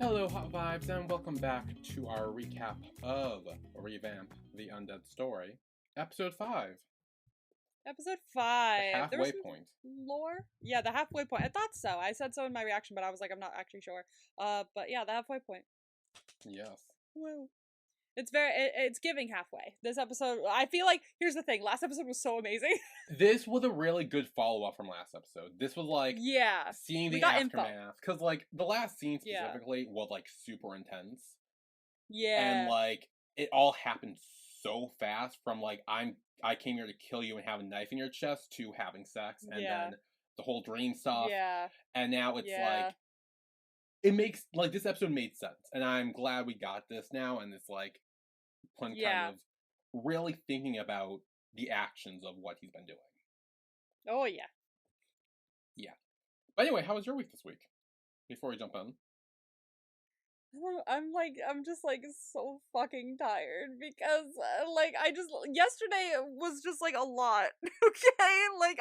Hello, Hot Vibes, and welcome back to our recap of Revamp The Undead Story, Episode 5, Episode the 5. There was halfway some point. lore? Yeah, the halfway point. I thought so. I said so in my reaction, but I was like, I'm not actually sure. But yeah, the halfway point. Yes. Woo. It's giving halfway. This episode, I feel like, here's the thing. Last episode was so amazing. This was a really good follow-up from last episode. This was like, Yeah. seeing We the got info. aftermath, because like, the last scene Yeah. specifically was like super intense. Yeah. And like, it all happened so fast from like, I came here to kill you and have a knife in your chest to having sex, and Yeah. then the whole dream stuff. Yeah. And now it's Yeah. like, it makes, like, this episode made sense, and I'm glad we got this now, and it's like, Plum Yeah. kind of really thinking about the actions of what he's been doing. Oh, yeah. Yeah. But anyway, how was your week this week? Before we jump in. I'm just like so fucking tired because yesterday was just like a lot. Okay, like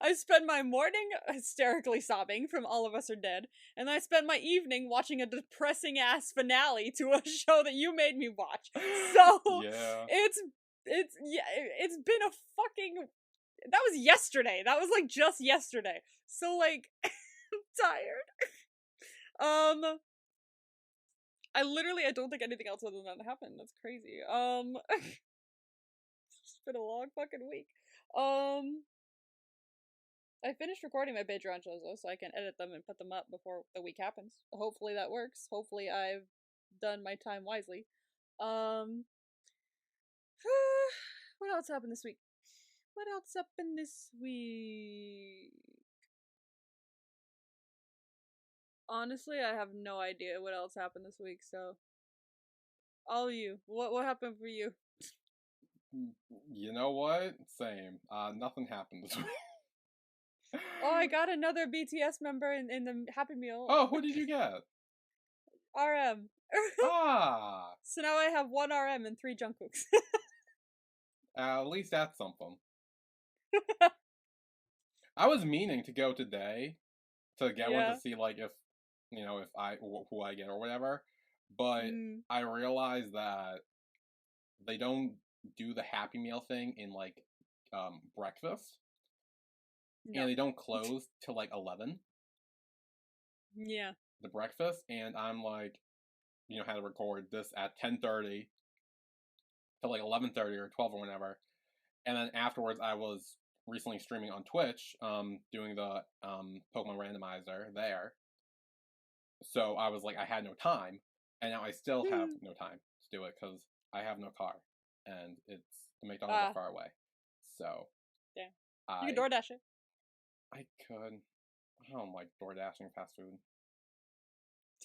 I spent my morning hysterically sobbing from All of Us Are Dead, and I spent my evening watching a depressing ass finale to a show that you made me watch. So Yeah. it's been a fucking, that was yesterday. That was like just yesterday. So like I'm tired. I don't think anything else other than that happened. That's crazy. It's been a long fucking week. I finished recording my Patreon shows though, so I can edit them and put them up before the week happens. Hopefully that works. Hopefully I've done my time wisely. What else happened this week? What else happened this week? Honestly, I have no idea what else happened this week, so all of you, what happened for you? You know what? Same. Nothing happened this week. Oh, I got another BTS member in the Happy Meal. Oh, who did you get? RM. Ah! So now I have 1 RM and 3 Jungkooks. At least that's something. I was meaning to go today to get one to see, like, if, you know, who I get or whatever. But I realized that they don't do the Happy Meal thing in, like, breakfast. No. And they don't close till, like, 11. Yeah. The breakfast. And I'm, like, you know, had to record this at 10:30 till, like, 11:30 or 12 or whatever. And then afterwards, I was recently streaming on Twitch, doing the Pokemon randomizer there. So I was like, I had no time, and now I still have no time to do it because I have no car, and the McDonald's are far away. So, yeah, you can DoorDash it. I could. I don't like DoorDashing fast food.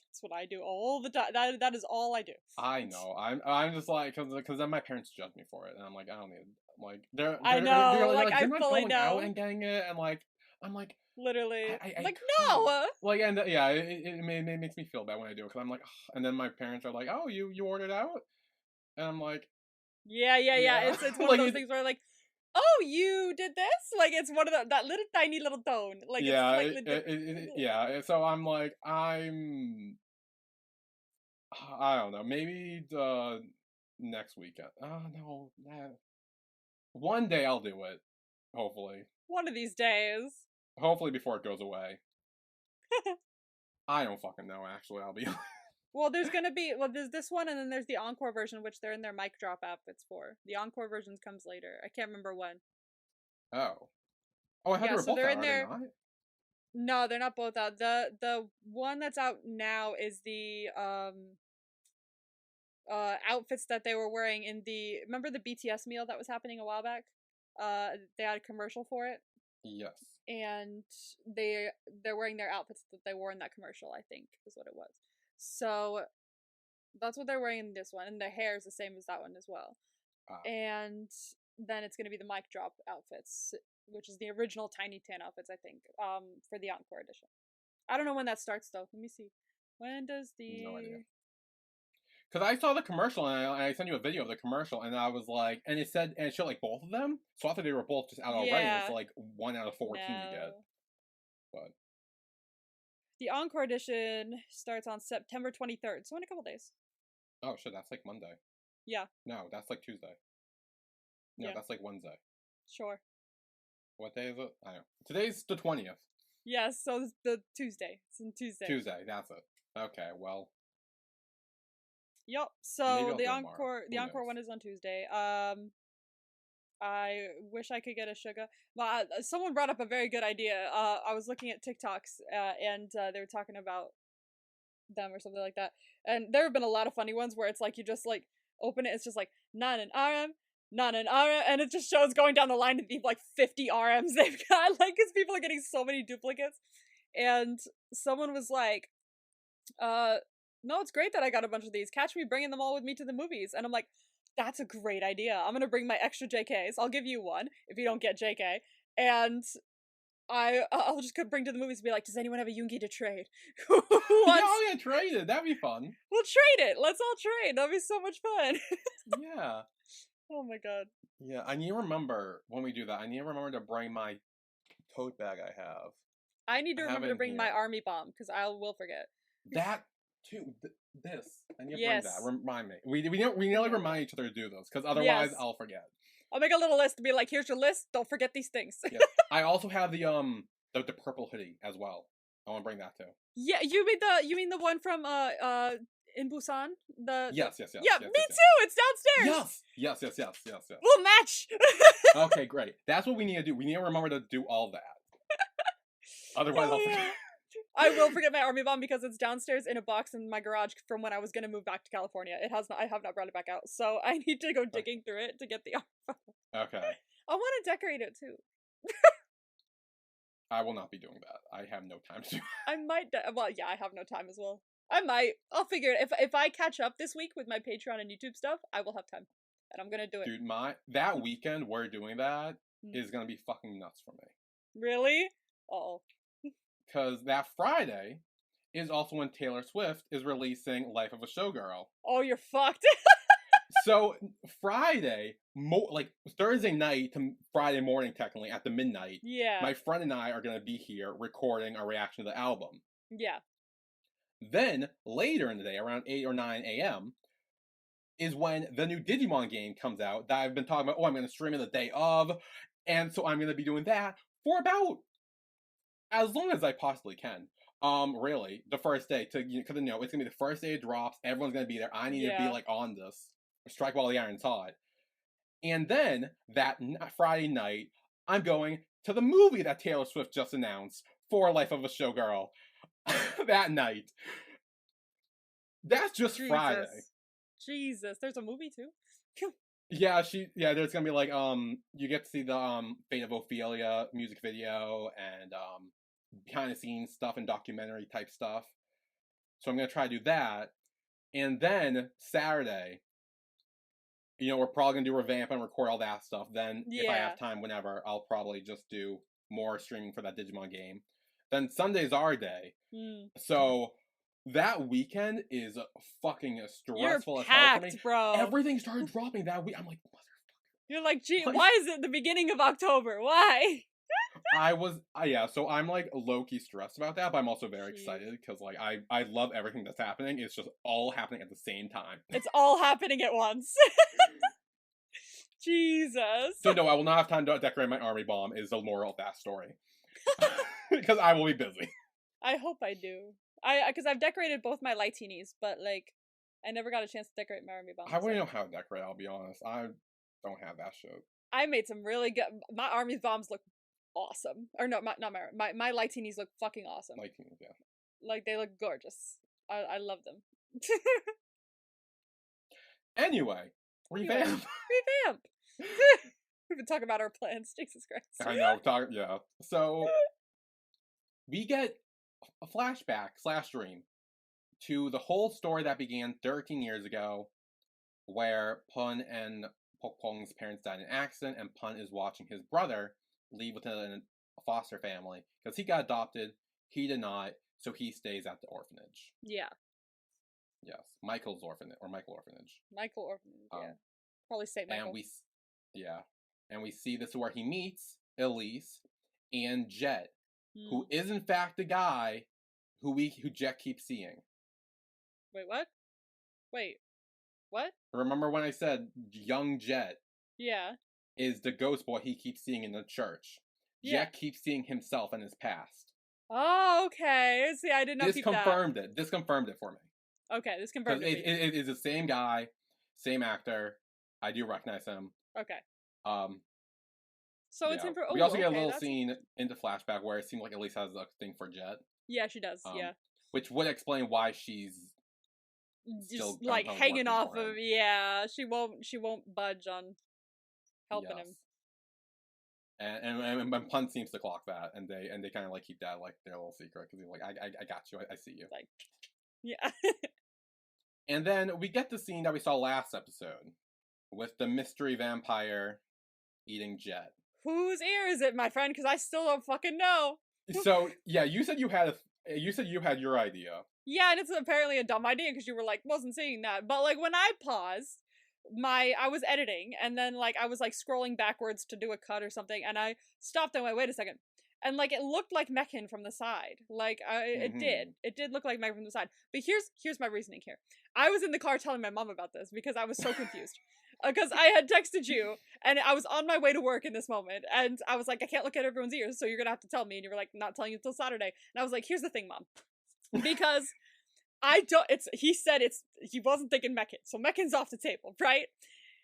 That's what I do all the time. That is all I do. I know. I'm just like, because then my parents judge me for it, and I'm like, I don't need. Like they're I know. They're like I not fully going know. out and getting it, and like I'm like. Literally. I like, no! Like, and yeah, it makes me feel bad when I do it, because I'm like, ugh. And then my parents are like, oh, you ordered out? And I'm like... Yeah. It's one like, of those things where like, oh, you did this? Like, it's one of that little tiny little tone. Like, yeah, it's like yeah, so I'm like, I don't know, maybe the next weekend. Oh, no, one day I'll do it, hopefully. One of these days. Hopefully before it goes away. I don't fucking know, actually, I'll be honest. Well, there's this one, and then there's the encore version, which they're in their mic drop outfits for. The encore version comes later. I can't remember when. Oh, I thought they were both out, are they not? No, they're not both out. The one that's out now is the outfits that they were wearing in the, remember the BTS meal that was happening a while back? They had a commercial for it. Yes. And they're wearing their outfits that they wore in that commercial, I think, is what it was. So that's what they're wearing in this one, and their hair is the same as that one as well. And then it's going to be the mic drop outfits, which is the original Tiny Tan outfits, I think, for the Encore edition. I don't know when that starts, though. Let me see. When does the... No idea. Because I saw the commercial, and I sent you a video of the commercial, and I was like, and it showed like both of them, so I thought they were both just out already. It's like 1 out of 14 you get. But The Encore edition starts on September 23rd, so in a couple days. Oh shit, that's like Monday. Yeah. No, that's like Tuesday. No, that's like Wednesday. Sure. What day is it? I don't know. Today's the 20th. Yes, so it's the Tuesday. It's on Tuesday. Tuesday, that's it. Okay, well. Yep. So the Encore one is on Tuesday. I wish I could get a sugar. Well, someone brought up a very good idea. I was looking at TikToks, and they were talking about them or something like that. And there have been a lot of funny ones where it's like you just like open it, it's just like not an RM, and it just shows going down the line of the like 50 RMs they've got, like, because people are getting so many duplicates. And someone was like, no, it's great that I got a bunch of these. Catch me bringing them all with me to the movies. And I'm like, that's a great idea. I'm gonna bring my extra JKs. I'll give you one if you don't get JK. And I'll just bring to the movies and be like, does anyone have a Yoongi to trade? Yeah, trade it. That'd be fun. We'll trade it. Let's all trade. That'd be so much fun. Yeah. Oh my god. Yeah, I need to remember when we do that. I need to remember to bring my tote bag I have. I need to remember to bring my army bomb because I will forget. That too. This. I need to bring that. Remind me. We nearly remind each other to do this because otherwise I'll forget. I'll make a little list to be like, here's your list. Don't forget these things. Yes. I also have the purple hoodie as well. I want to bring that too. Yeah, you mean the one from in Busan? Yes. Yeah, me too. It's downstairs. Yes. We'll match. Okay, great. That's what we need to do. We need to remember to do all that. Otherwise, I'll forget. I will forget my army bomb because it's downstairs in a box in my garage from when I was gonna move back to California. I have not brought it back out, so I need to go digging through it to get the army bomb. Okay. I want to decorate it too. I will not be doing that. I have no time to. I might. I have no time as well. I might. I'll figure it. If I catch up this week with my Patreon and YouTube stuff, I will have time, and I'm gonna do it. Dude, that weekend we're doing that is gonna be fucking nuts for me. Really? Oh. Because that Friday is also when Taylor Swift is releasing Life of a Showgirl. Oh, you're fucked. So Friday, like Thursday night to Friday morning, technically at the midnight. Yeah. My friend and I are gonna be here recording our reaction to the album. Yeah. Then later in the day, around 8 or 9 a.m., is when the new Digimon game comes out that I've been talking about. Oh, I'm gonna stream it the day of, and so I'm gonna be doing that for about as long as I possibly can. Really, the first day because it's gonna be the first day it drops. Everyone's gonna be there. I need to be like on this. Strike while the iron's hot. And then that Friday night, I'm going to the movie that Taylor Swift just announced for Life of a Showgirl that night. That's just Friday. Jesus, there's a movie too. Yeah, there's gonna be like you get to see the Fate of Ophelia music video and behind the scenes stuff and documentary type stuff. So I'm gonna try to do that. And then Saturday, we're probably gonna do Revamp and record all that stuff. Then if I have time whenever, I'll probably just do more streaming for that Digimon game. Then Sunday's our day. So that weekend is fucking stressful as hell for me. Bro. Everything started dropping that week. I'm like, motherfucker. You're like, gee, why is it the beginning of October? Why? So I'm like low-key stressed about that, but I'm also very excited because like I love everything that's happening. It's just all happening at the same time. It's all happening at once. Jesus. So no, I will not have time to decorate my army bomb is the moral of that story. Because I will be busy. I hope I do. Because I've decorated both my Lighteenies, but like I never got a chance to decorate my army bomb. I wouldn't know how to decorate, I'll be honest. I don't have that shit. I made some really good. My army bombs look awesome. Or no, not my Lighteenies look fucking awesome. Lighteenies, yeah. Like they look gorgeous. I love them. Anyway, Revamp. We've been talking about our plans. Jesus Christ. I know. Yeah. So we get a flashback / dream to the whole story that began 13 years ago, where Pun and Pokpong's parents died in an accident, and Pun is watching his brother leave within a foster family because he got adopted. He did not, so he stays at the orphanage. Yeah. Yes, Michael Orphanage. Michael Orphanage. Yeah. Probably St. Michael. And we see this where he meets Elise and Jet, who is in fact the guy who Jet keeps seeing. Wait, what? Wait, what? Remember when I said young Jet? Yeah. Is the ghost boy he keeps seeing in the church. Yeah. Jet keeps seeing himself in his past. Oh, okay. See, I did not This confirmed it. This confirmed it for me. Okay, this confirmed it. It is the same guy, same actor. I do recognize him. Okay. So it's in for. We also get a little scene into flashback where it seems like Elise has a thing for Jet. Yeah, she does. Yeah. Which would explain why she's just like hanging off of. Yeah, she won't budge on helping him. And Pun seems to clock that, and they kind of like keep that like their little secret because he's like, I got you, I see you. Like, yeah. And then we get the scene that we saw last episode with the mystery vampire eating Jet. Whose ear is it, my friend? Because I still don't fucking know. So yeah, you said you had your idea. Yeah, and it's apparently a dumb idea because you were like, wasn't seeing that. But like when I paused, I was editing and then like I was like scrolling backwards to do a cut or something, and I stopped and went, wait a second. And like it looked like Meccan from the side. Like it did look like Meccan from the side. But here's my reasoning here. I was in the car telling my mom about this because I was so confused. Because I had texted you and I was on my way to work in this moment, and I was like, I can't look at everyone's ears, so you're gonna have to tell me. And you were like, not telling you until Saturday. And I was like, here's the thing, Mom. Because he wasn't thinking Meccan, so Meccan's off the table, right?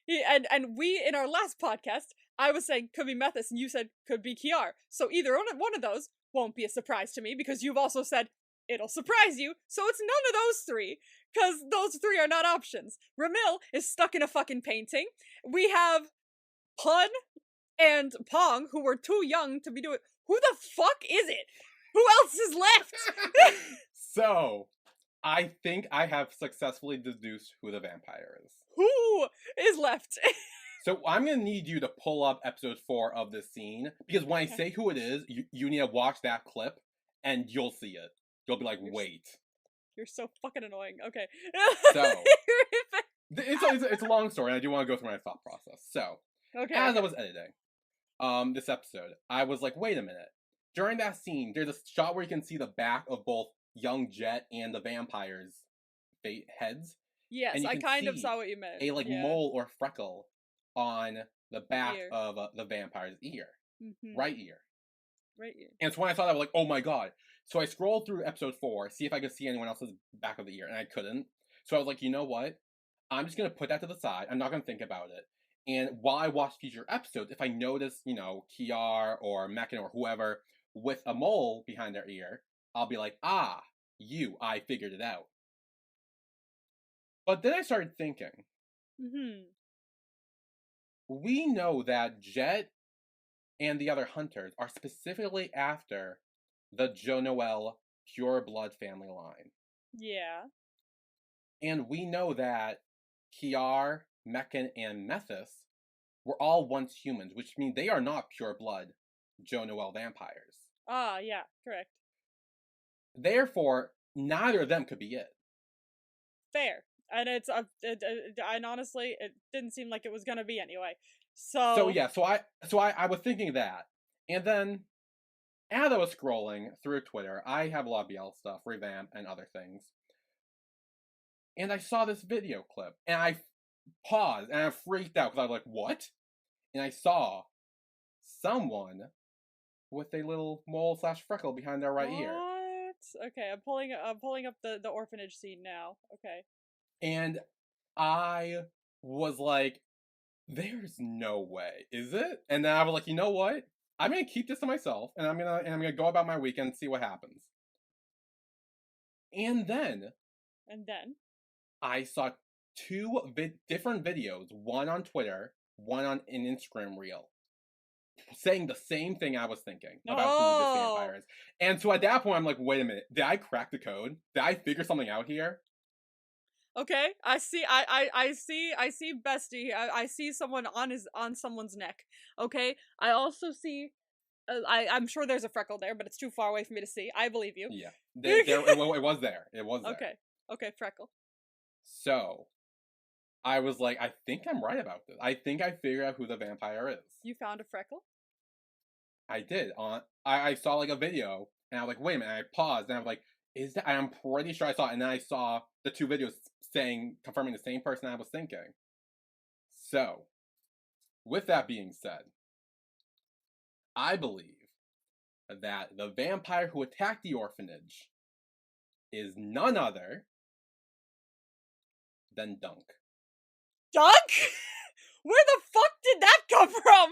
And we, in our last podcast, I was saying could be Methus, and you said could be Kiar. So either one of those won't be a surprise to me, because you've also said it'll surprise you, so it's none of those three, because those three are not options. Ramil is stuck in a fucking painting. We have Pun and Pong, who were too young to be doing. Who the fuck is it? Who else is left? So, I think I have successfully deduced who the vampire is. Who is left? So I'm going to need you to pull up episode 4 of this scene, because when I say who it is, you need to watch that clip, and you'll see it. You'll be like, wait. You're so fucking annoying. Okay. So, it's a long story, and I do want to go through my thought process. So, as I was editing this episode, I was like, wait a minute. During that scene, there's a shot where you can see the back of both young Jet and the vampire's heads. Yes, I kind of saw what you meant. A mole or freckle on the back of the vampire's ear. Mm-hmm. Right ear. Right ear. And so when I saw that, I was like, oh my god. So I scrolled through episode 4, see if I could see anyone else's back of the ear, and I couldn't. So I was like, you know what? I'm just going to put that to the side. I'm not going to think about it. And while I watch future episodes, if I notice, Kiar or Meccan or whoever with a mole behind their ear, I'll be like, I figured it out. But then I started thinking. Mm-hmm. We know that Jet and the other hunters are specifically after the Joe Noel pure blood family line. Yeah. And we know that Kiar, Meccan, and Methus were all once humans, which means they are not pure blood Joe Noel vampires. Ah, yeah, correct. Therefore, neither of them could be it. Fair. And and honestly, it didn't seem like it was gonna be anyway. So I was thinking that. And then, as I was scrolling through Twitter, I have a lot of BL stuff, Revamp, and other things. And I saw this video clip, and I paused, and I freaked out, because I was like, what? And I saw someone with a little mole / freckle behind their right ear. Okay, I'm pulling up the orphanage scene now. Okay. And I was like, there's no way, is it? And then I was like, you know what? I'm gonna keep this to myself, and I'm gonna go about my weekend and see what happens. And then I saw 2 different videos, one on Twitter, one on an Instagram reel, saying the same thing I was thinking about who this vampire is. And so at that point, I'm like, wait a minute, did I crack the code? Did I figure something out here? Okay, I see Bestie. I see someone on someone's neck. Okay, I also see. I'm sure there's a freckle there, but it's too far away for me to see. I believe you. Yeah, it was there. It was there. Okay, freckle. So, I was like, I think I'm right about this. I think I figured out who the vampire is. You found a freckle? I did. I saw like a video, and I was like, wait a minute. And I paused, and I was like, Is that? I'm pretty sure I saw it, and then I saw the 2 videos confirming the same person I was thinking. So, with that being said, I believe that the vampire who attacked the orphanage is none other than Dunk. Dunk? Where the fuck did that come from?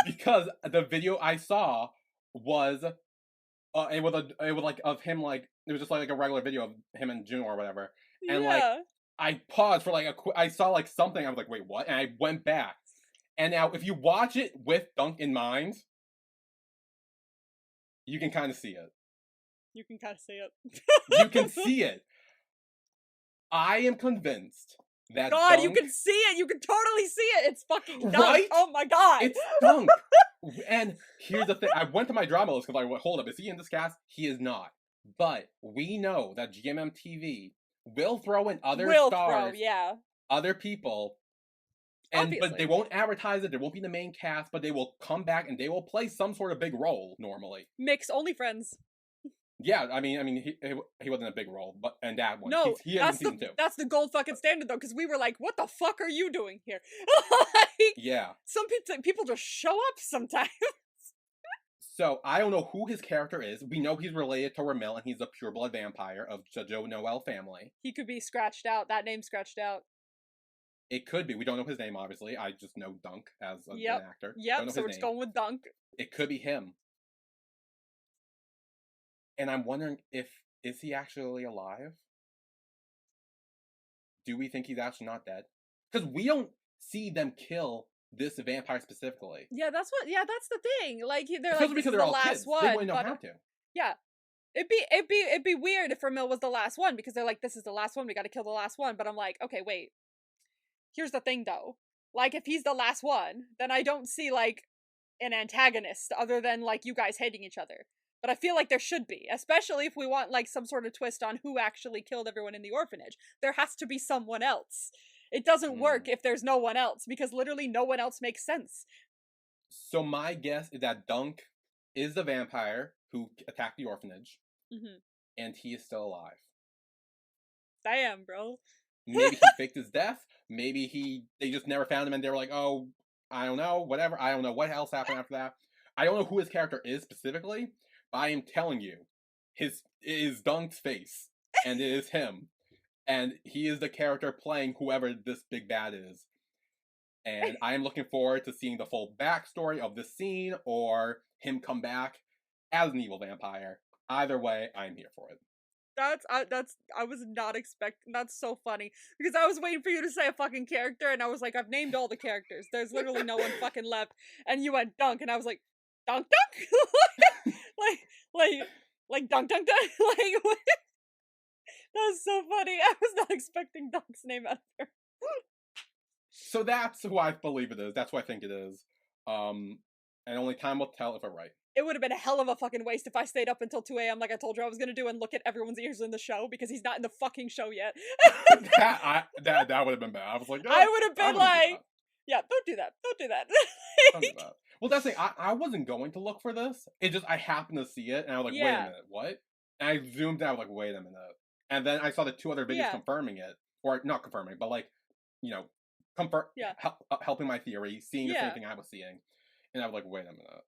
Because the video I saw was it was like of him, like it was just like a regular video of him and Juno or whatever, and like I paused for like I saw like something, I was like, wait, what? And I went back, and now if you watch it with Dunk in mind, you can kind of see it. You can kind of see it. You can see it. I am convinced that God, Dunk, you can see it. You can totally see it. It's fucking Dunk. Right? Oh my god. It's Dunk. And here's the thing. I went to my drama list because I went, hold up, is he in this cast? He is not. But we know that GMM TV will throw in other stars, other people, and but they won't advertise it. They won't be the main cast, but they will come back and they will play some sort of big role normally. Mix only friends. Yeah, I mean, he wasn't a big role, but and that one. No, he is in season 2. That's the gold fucking standard though, because we were like, "What the fuck are you doing here?" Like, yeah. Some people just show up sometimes. So I don't know who his character is. We know he's related to Ramil, and he's a pureblood vampire of the Joe Noel family. He could be scratched out. That name's scratched out. It could be. We don't know his name, obviously. I just know Dunk as an actor. Yep. So we're just going with Dunk. It could be him. And I'm wondering is he actually alive? Do we think he's actually not dead? Because we don't see them kill this vampire specifically. Yeah, that's the thing. Like they're especially like, because they're all kids. One, they wouldn't know how to. Yeah. It'd be weird if Ramil was the last one, because they're like, this is the last one, we gotta kill the last one. But I'm like, okay, wait. Here's the thing though. Like, if he's the last one, then I don't see like an antagonist other than like you guys hating each other. But I feel like there should be, especially if we want like some sort of twist on who actually killed everyone in the orphanage. There has to be someone else. It doesn't work if there's no one else, because literally no one else makes sense. So my guess is that Dunk is the vampire who attacked the orphanage, and he is still alive. Damn, bro. Maybe he faked his death. Maybe they just never found him, and they were like, oh, I don't know, whatever. I don't know what else happened after that. I don't know who his character is specifically. I am telling you, it is Dunk's face, and it is him, and he is the character playing whoever this big bad is. And I am looking forward to seeing the full backstory of this scene, or him come back as an evil vampire. Either way, I'm here for it. I was not expecting. That's so funny, because I was waiting for you to say a fucking character, and I was like, I've named all the characters. There's literally no one fucking left, and you went Dunk, and I was like, Dunk Dunk. like Dunk Dunk Dunk. Like, what? That was so funny. I was not expecting Dunk's name ever. So that's who I believe it is. That's who I think it is. And only time will tell if I'm right. It would have been a hell of a fucking waste if I stayed up until 2 a.m. like I told you I was gonna do, and look at everyone's ears in the show, because he's not in the fucking show yet. that would have been bad. I was like, I would have been like, yeah, don't do that. Don't do that. Don't do that. Well, that's the thing. I wasn't going to look for this. It just, I happened to see it, and I was like, wait a minute, what? And I zoomed out, I was like, wait a minute. And then I saw the 2 other videos confirming it. Or, not confirming, but like, you know, helping my theory, seeing the same thing I was seeing. And I was like, wait a minute.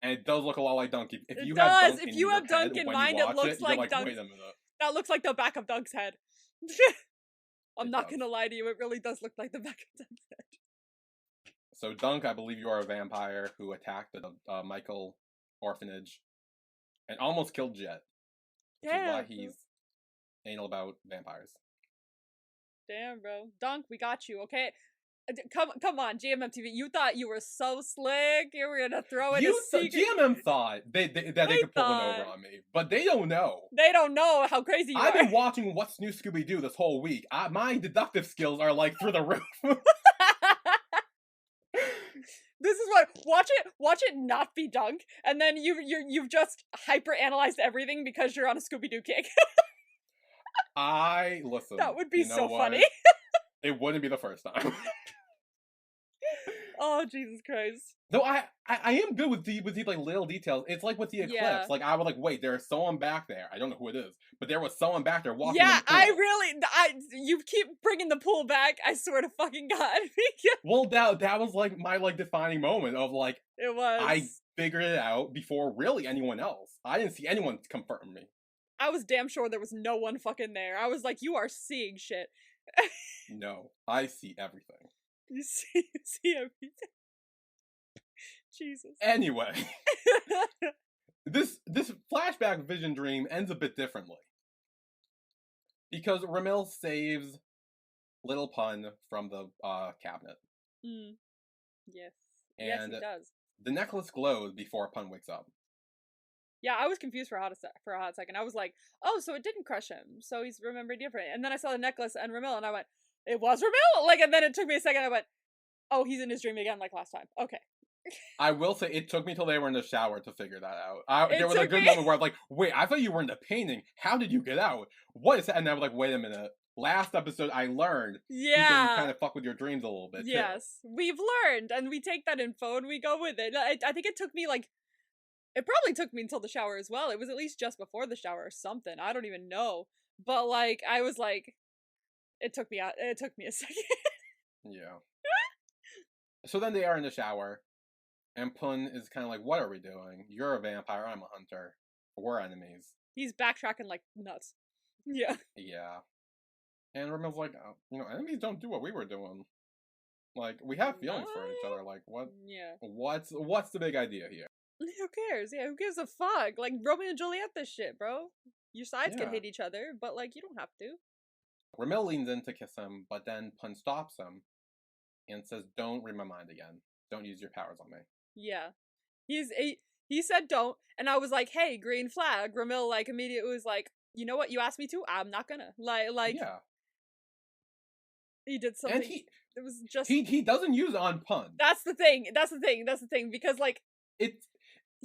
And it does look a lot like Dunk. If you have Dunk in mind, it looks like Dunk. Wait a minute. That looks like the back of Dunk's head. I'm not gonna lie to you, it really does look like the back of Dunk's head. So Dunk, I believe you are a vampire who attacked the Michael orphanage and almost killed Jet. Which is why he's anal about vampires. Damn, bro. Dunk, we got you, okay? Come on, GMM TV. You thought you were so slick. You were gonna throw in a secret. GMM thought that they could pull one over on me, but they don't know. They don't know how crazy you are. I've been watching What's New Scooby-Doo this whole week. My deductive skills are like through the roof. This is what watch it not be Dunk, and then you've just hyper analyzed everything because you're on a Scooby-Doo kick. Listen. That would be so funny. It wouldn't be the first time. Oh, Jesus Christ. Though I am good with the like little details. It's like with the eclipse. Yeah. Like I was like, wait, there's someone back there. I don't know who it is, but there was someone back there walking Yeah, in the pool. you keep bringing the pool back. I swear to fucking God. Well, that was like my like defining moment of like It was. I figured it out before really anyone else. I didn't see anyone confirm me. I was damn sure there was no one fucking there. I was like, you are seeing shit. No, I see everything. You see everything. Jesus. Anyway, this flashback vision dream ends a bit differently. Because Ramil saves Little Pun from the cabinet. Mm. Yes. And yes, he does. The necklace glows before Pun wakes up. Yeah, I was confused for a hot second. I was like, oh, so it didn't crush him. So he's remembered different. And then I saw the necklace and Ramil, and I went, it was Ramil? Like, and then it took me a second. I went, oh, he's in his dream again like last time. Okay. I will say, it took me till they were in the shower to figure that out. There was a good moment where I'm like, wait, I thought you were in the painting. How did you get out? What is that? And I was like, wait a minute. Last episode, I learned you can kind of fuck with your dreams a little bit, yes, too. We've learned, and we take that info and we go with it. I think it took me like, it probably took me until the shower as well. It was at least just before the shower or something. I don't even know. But like, I was like, it took me a second. Yeah. So then they are in the shower, and Pun is kind of like, what are we doing? You're a vampire, I'm a hunter. We're enemies. He's backtracking like nuts. Yeah. Yeah. And Ramil's like, enemies don't do what we were doing. Like, we have feelings for each other. Like, what? Yeah. What's the big idea here? Who cares? Yeah, who gives a fuck? Like, Romeo and Juliet this shit, bro. Your sides can hate each other, but, like, you don't have to. Ramil leans in to kiss him, but then Pun stops him and says, don't read my mind again. Don't use your powers on me. Yeah. He said don't, and I was like, hey, green flag. Ramil, like, immediately was like, you know what? You asked me to? I'm not gonna. Like, yeah. He did something. And it was just... He doesn't use on Pun. That's the thing, because, like...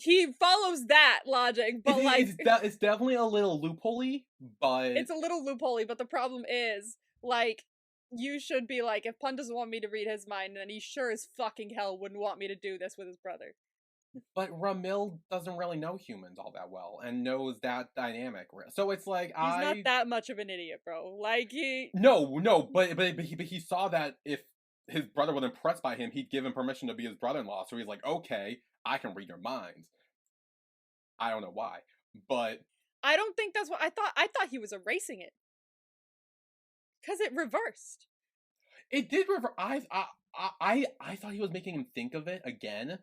He follows that logic, but it's definitely a little loophole-y, but... It's a little loophole-y, but the problem is, like, you should be like, if Pun doesn't want me to read his mind, then he sure as fucking hell wouldn't want me to do this with his brother. But Ramil doesn't really know humans all that well, and knows that dynamic. So it's like, He's not that much of an idiot, bro. Like, he... No, but he saw that if his brother was impressed by him, he'd give him permission to be his brother-in-law, so he's like, okay, I can read your minds. I don't know why, but... I don't think that's what I thought. I thought he was erasing it. Because it reversed. It did reverse. I thought he was making him think of it again,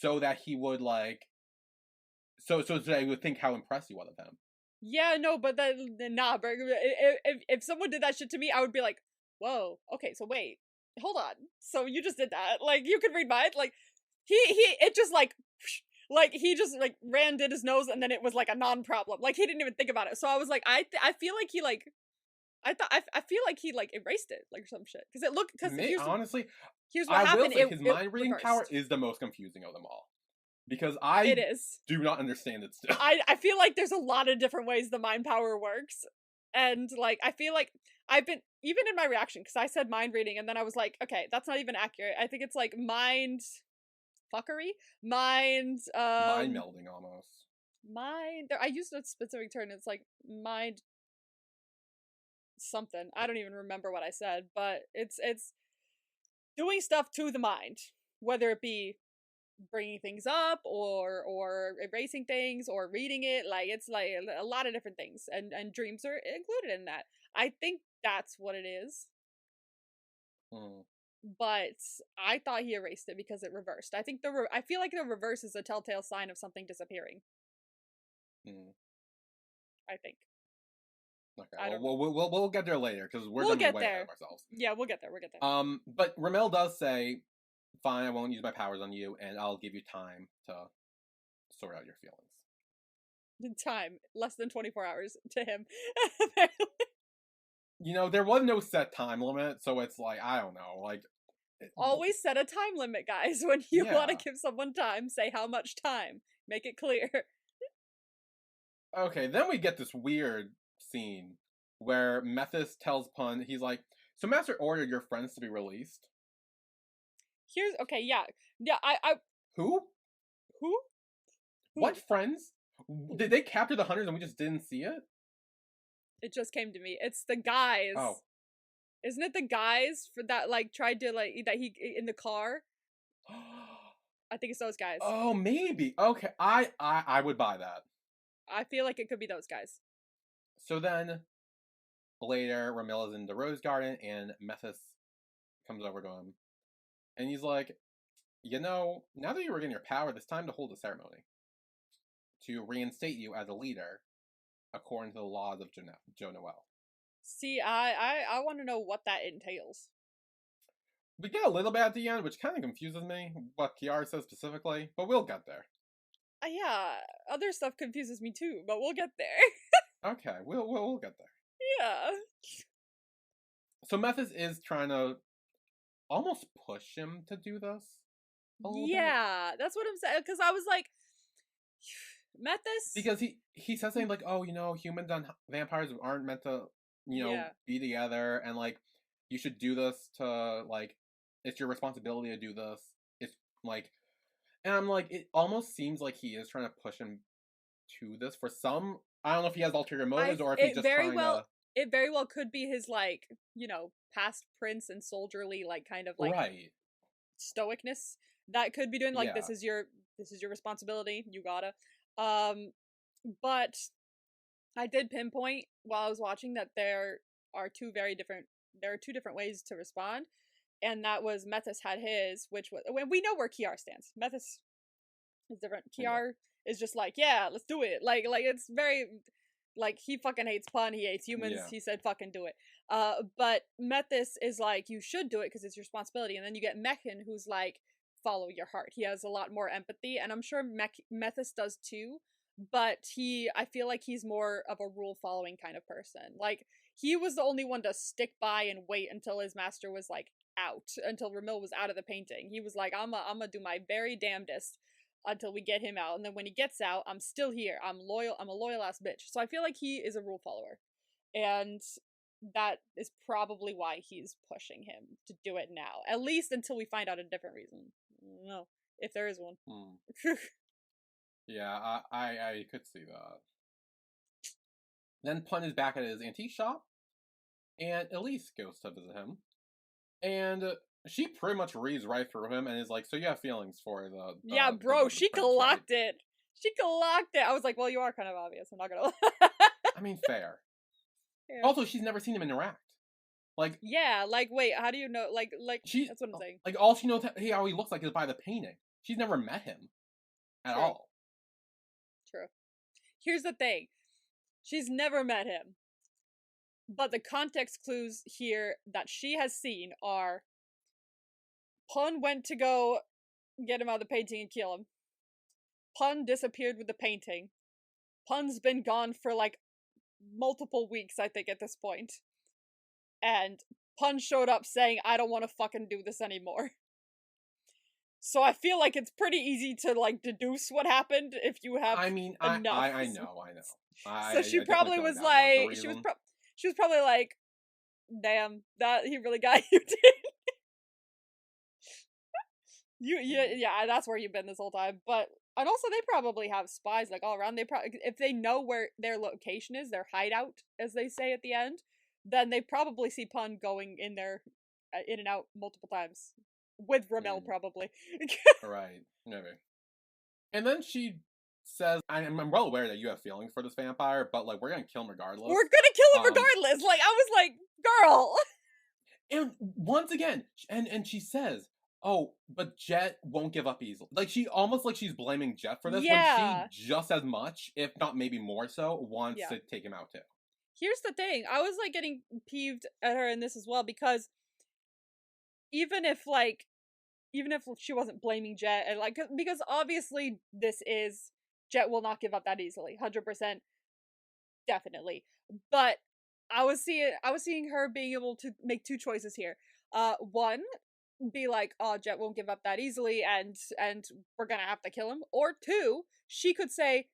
so that he would, like... So that he would think how impressed he was of him. Yeah, no, but nah, bro. If someone did that shit to me, I would be like, whoa, okay, so wait, hold on. So you just did that. Like, you could read mine? Like, it just, like, he just, like, did his nose, and then it was, like, a non-problem. Like, he didn't even think about it. So I was like, I feel like he, like, I feel like he, like, erased it, like, some shit. Because it looked, honestly, here's what happened. His mind-reading power is the most confusing of them all. Because it is. Do not understand it still. I feel like there's a lot of different ways the mind power works. And, like, I feel like I've been, even in my reaction, because I said mind reading, and then I was like, okay, that's not even accurate. I think it's, like, mind fuckery? Mind melding, almost. I used a specific term, it's, like, mind something. I don't even remember what I said, but it's doing stuff to the mind. Whether it be bringing things up or erasing things or reading it, like, it's like a lot of different things, and dreams are included in that. I think that's what it is. But I thought he erased it because it reversed. I think I feel like the reverse is a telltale sign of something disappearing. I think. Okay, we'll get there later, because we'll get way ahead of ourselves. Yeah, we'll get there. But Ramil does say, fine, I won't use my powers on you, and I'll give you time to sort out your feelings. Time. Less than 24 hours to him. There was no set time limit, so it's like, I don't know, like... Always set a time limit, guys. When you want to give someone time, say how much time. Make it clear. Okay, then we get this weird scene where Methys tells Pun, he's like, so Master ordered your friends to be released? Here's okay, yeah. Yeah, I Who? who? What friends? Did they capture the hunters and we just didn't see it? It just came to me. It's the guys. Oh. Isn't it the guys for that like tried to like that he in the car? I think it's those guys. Oh, maybe. Okay, I would buy that. I feel like it could be those guys. So then, later, Ramil is in the rose garden, and Methus comes over to him, and he's like, now that you regain your power, it's time to hold a ceremony to reinstate you as a leader, according to the laws of Joe Noel. See, I want to know what that entails. We get a little bit at the end, which kind of confuses me, what Kiara says specifically, but we'll get there. Yeah, other stuff confuses me too, but we'll get there. Okay, we'll get there. Yeah. So Methus is trying to almost push him to do this. Yeah, that's what I'm saying. Because I was like, Methus, because he says something like, "Oh, humans and vampires aren't meant to, be together, and like, you should do this to like, it's your responsibility to do this." It's like, and I'm like, it almost seems like he is trying to push him to this for some. I don't know if he has ulterior motives or if he's just trying to. It very well could be his like, past prince and soldierly like kind of like stoicness that could be doing like this is your responsibility, you gotta. But I did pinpoint while I was watching that there are two different ways to respond, and that was Methus had his, which was we know where Kiar stands. Methus is different. Kiar is just like, yeah, let's do it. Like it's very like he fucking hates Pun, he hates humans. Yeah. He said fucking do it. But Methus is like, you should do it because it's your responsibility. And then you get Mechan, who's like, follow your heart. He has a lot more empathy, and I'm sure Methus does too. But I feel like he's more of a rule following kind of person. Like he was the only one to stick by and wait until his master was like out, until Ramil was out of the painting. He was like, I'm gonna do my very damnedest until we get him out, and then when he gets out, I'm still here. I'm loyal. I'm a loyal ass bitch. So I feel like he is a rule follower, and that is probably why he's pushing him to do it now, at least until we find out a different reason. No, if there is one. Yeah, I could see that. Then Pun is back at his antique shop, and Elise goes to visit him, and she pretty much reads right through him and is like, so you have feelings for the yeah, bro, she clocked it. She clocked it. I was like, well, you are kind of obvious. I'm not gonna lie. I mean, fair. Yeah. Also, she's never seen him interact. Like, yeah, like, wait, how do you know? Like, that's what I'm saying. Like, all she knows how he looks like is by the painting. She's never met him at all. True. Here's the thing. She's never met him. But the context clues here that she has seen are Pun went to go get him out of the painting and kill him. Pun disappeared with the painting. Pun's been gone for like multiple weeks, I think, at this point. And Pun showed up saying, I don't want to fucking do this anymore. So I feel like it's pretty easy to like deduce what happened if you have enough. I know. So she probably was like, she was probably like, damn, that he really got you, dude. Yeah, that's where you've been this whole time. But and also they probably have spies like all around. They probably, if they know where their location is, their hideout, as they say at the end, then they probably see Pun going in there, in and out multiple times with Ramil, probably. Right, maybe. And then she says, "I'm well aware that you have feelings for this vampire, but like we're gonna kill him regardless. We're gonna kill him regardless." Like I was like, "Girl." And once again, and she says, "Oh, but Jet won't give up easily." Like she almost like she's blaming Jet for this when she just as much, if not maybe more so, wants to take him out too. Here's the thing: I was like getting peeved at her in this as well because even if she wasn't blaming Jet and like because obviously this is Jet will not give up that easily, 100%, definitely. But I was seeing her being able to make two choices here. One, be like, oh, Jet won't give up that easily, and we're gonna have to kill him. Or two, she could say,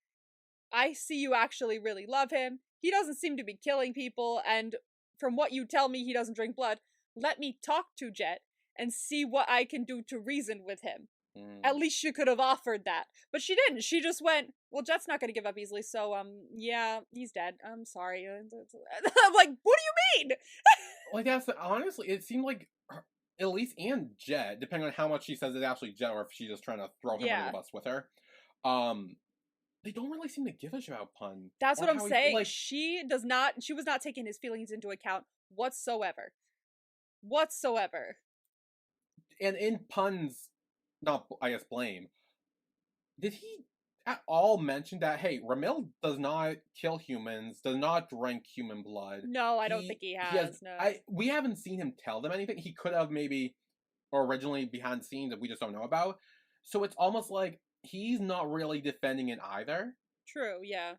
I see you actually really love him. He doesn't seem to be killing people, and from what you tell me, he doesn't drink blood. Let me talk to Jet, and see what I can do to reason with him. Mm. At least she could have offered that. But she didn't. She just went, well, Jet's not going to give up easily, so, yeah, he's dead. I'm sorry. I'm like, what do you mean? Like, that's, honestly, it seemed like Elise and Jet, depending on how much she says it's actually Jet or if she's just trying to throw him under the bus with her, they don't really seem to give a shit about Pun. That's what I'm saying. Like, she was not taking his feelings into account whatsoever. Whatsoever. And in Pun's, not, I guess, blame, did he at all mention that, hey, Ramil does not kill humans, does not drink human blood? No, I don't think he has. No. We haven't seen him tell them anything. He could have maybe, or originally behind the scenes that we just don't know about. So it's almost like he's not really defending it either. True, yeah.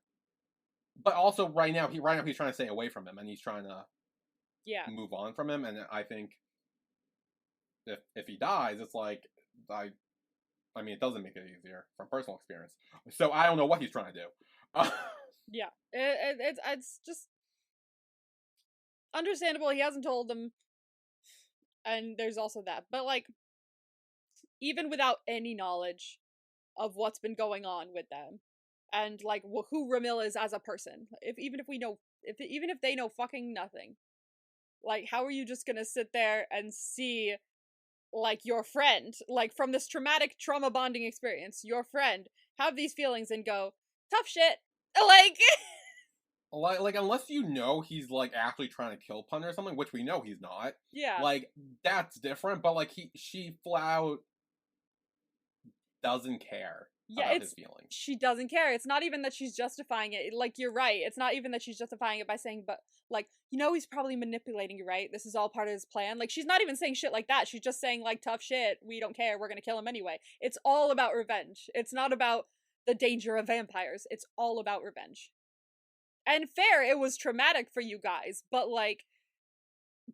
But also right now he's trying to stay away from him, and he's trying to move on from him. And I think if he dies, it's like I mean, it doesn't make it easier from personal experience. So I don't know what he's trying to do. Yeah, it's just understandable. He hasn't told them, and there's also that. But like, even without any knowledge of what's been going on with them, and like who Ramil is as a person, even if they know fucking nothing, like, how are you just gonna sit there and see, like, your friend, like, from this trauma bonding experience, your friend have these feelings and go, tough shit, like unless you know he's like actually trying to kill Pun or something, which we know he's not. Yeah. Like, that's different, but like she flat out doesn't care about his feelings. She doesn't care. It's not even that she's justifying it. Like, you're right. It's not even that she's justifying it by saying, but, like, you know, he's probably manipulating you, right? This is all part of his plan. Like, she's not even saying shit like that. She's just saying, like, tough shit. We don't care. We're gonna kill him anyway. It's all about revenge. It's not about the danger of vampires. It's all about revenge. And fair, it was traumatic for you guys, but, like,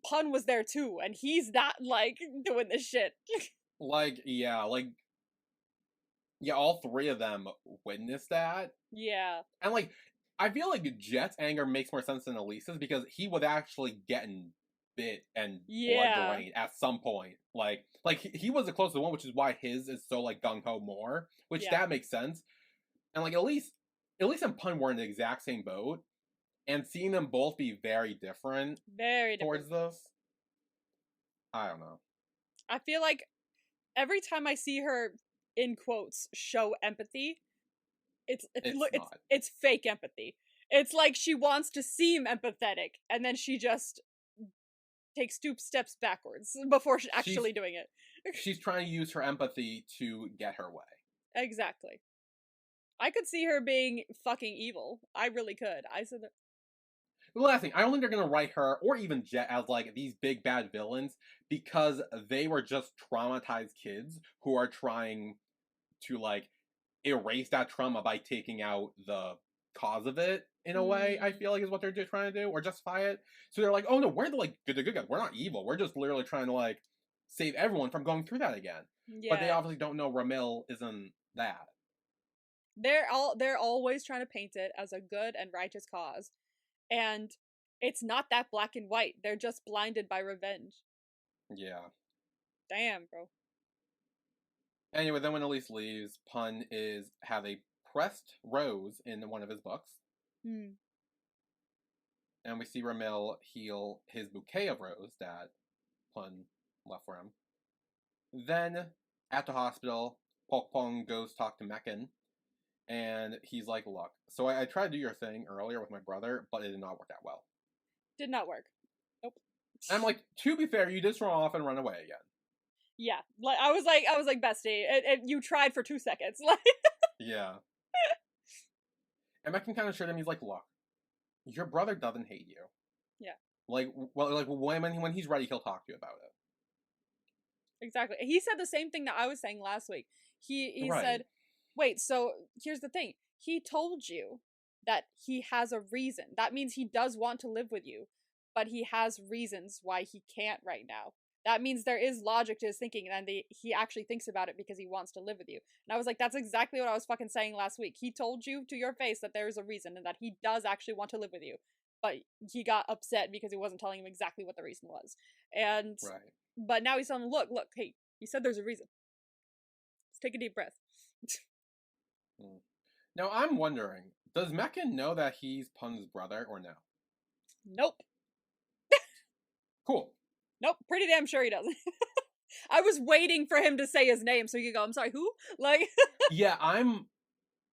Pun was there too, and he's not, like, doing this shit. Yeah, all three of them witnessed that. Yeah. And, like, I feel like Jet's anger makes more sense than Elise's because he was actually getting bit and blood drained at some point. Like he was the closest one, which is why his is so, like, gung-ho more, which that makes sense. And, like, Elise and Pun were in the exact same boat, and seeing them both be very different towards this, I don't know. I feel like every time I see her, in quotes, show empathy, it's fake empathy. It's like she wants to seem empathetic, and then she just takes 2 steps backwards before actually doing it. She's trying to use her empathy to get her way. Exactly. I could see her being fucking evil. I really could. I said that. The last thing, I don't think they're gonna write her or even Jet as like these big bad villains because they were just traumatized kids who are trying to like erase that trauma by taking out the cause of it in a way. I feel like is what they're just trying to do or justify it. So they're like, oh no, we're the good guys. We're not evil. We're just literally trying to like save everyone from going through that again. Yeah. But they obviously don't know Ramil isn't that. They're always trying to paint it as a good and righteous cause. And it's not that black and white. They're just blinded by revenge. Yeah. Damn, bro. Anyway, then when Elise leaves, Pun have a pressed rose in one of his books. And we see Ramil heal his bouquet of rose that Pun left for him. Then, at the hospital, Pokpong goes talk to Mekin. And he's like, look, so I tried to do your thing earlier with my brother, but it did not work that well. Did not work. Nope. I'm like, to be fair, you just run off and run away again. Yeah. Like I was like, bestie, you tried for 2 seconds. Like yeah. And Mekin kind of showed him, he's like, look, your brother doesn't hate you. Yeah. Like when he's ready, he'll talk to you about it. Exactly. He said the same thing that I was saying last week. He said, wait, so here's the thing. He told you that he has a reason. That means he does want to live with you, but he has reasons why he can't right now. That means there is logic to his thinking, and he actually thinks about it because he wants to live with you. And I was like, that's exactly what I was fucking saying last week. He told you to your face that there is a reason and that he does actually want to live with you. But he got upset because he wasn't telling him exactly what the reason was. And But now he's telling him, look, hey, he said there's a reason. Let's take a deep breath. Now, I'm wondering, does Mekken know that he's Pun's brother or no? Nope. Cool. Nope, pretty damn sure he doesn't. I was waiting for him to say his name so he could go, I'm sorry, who? Like... Yeah,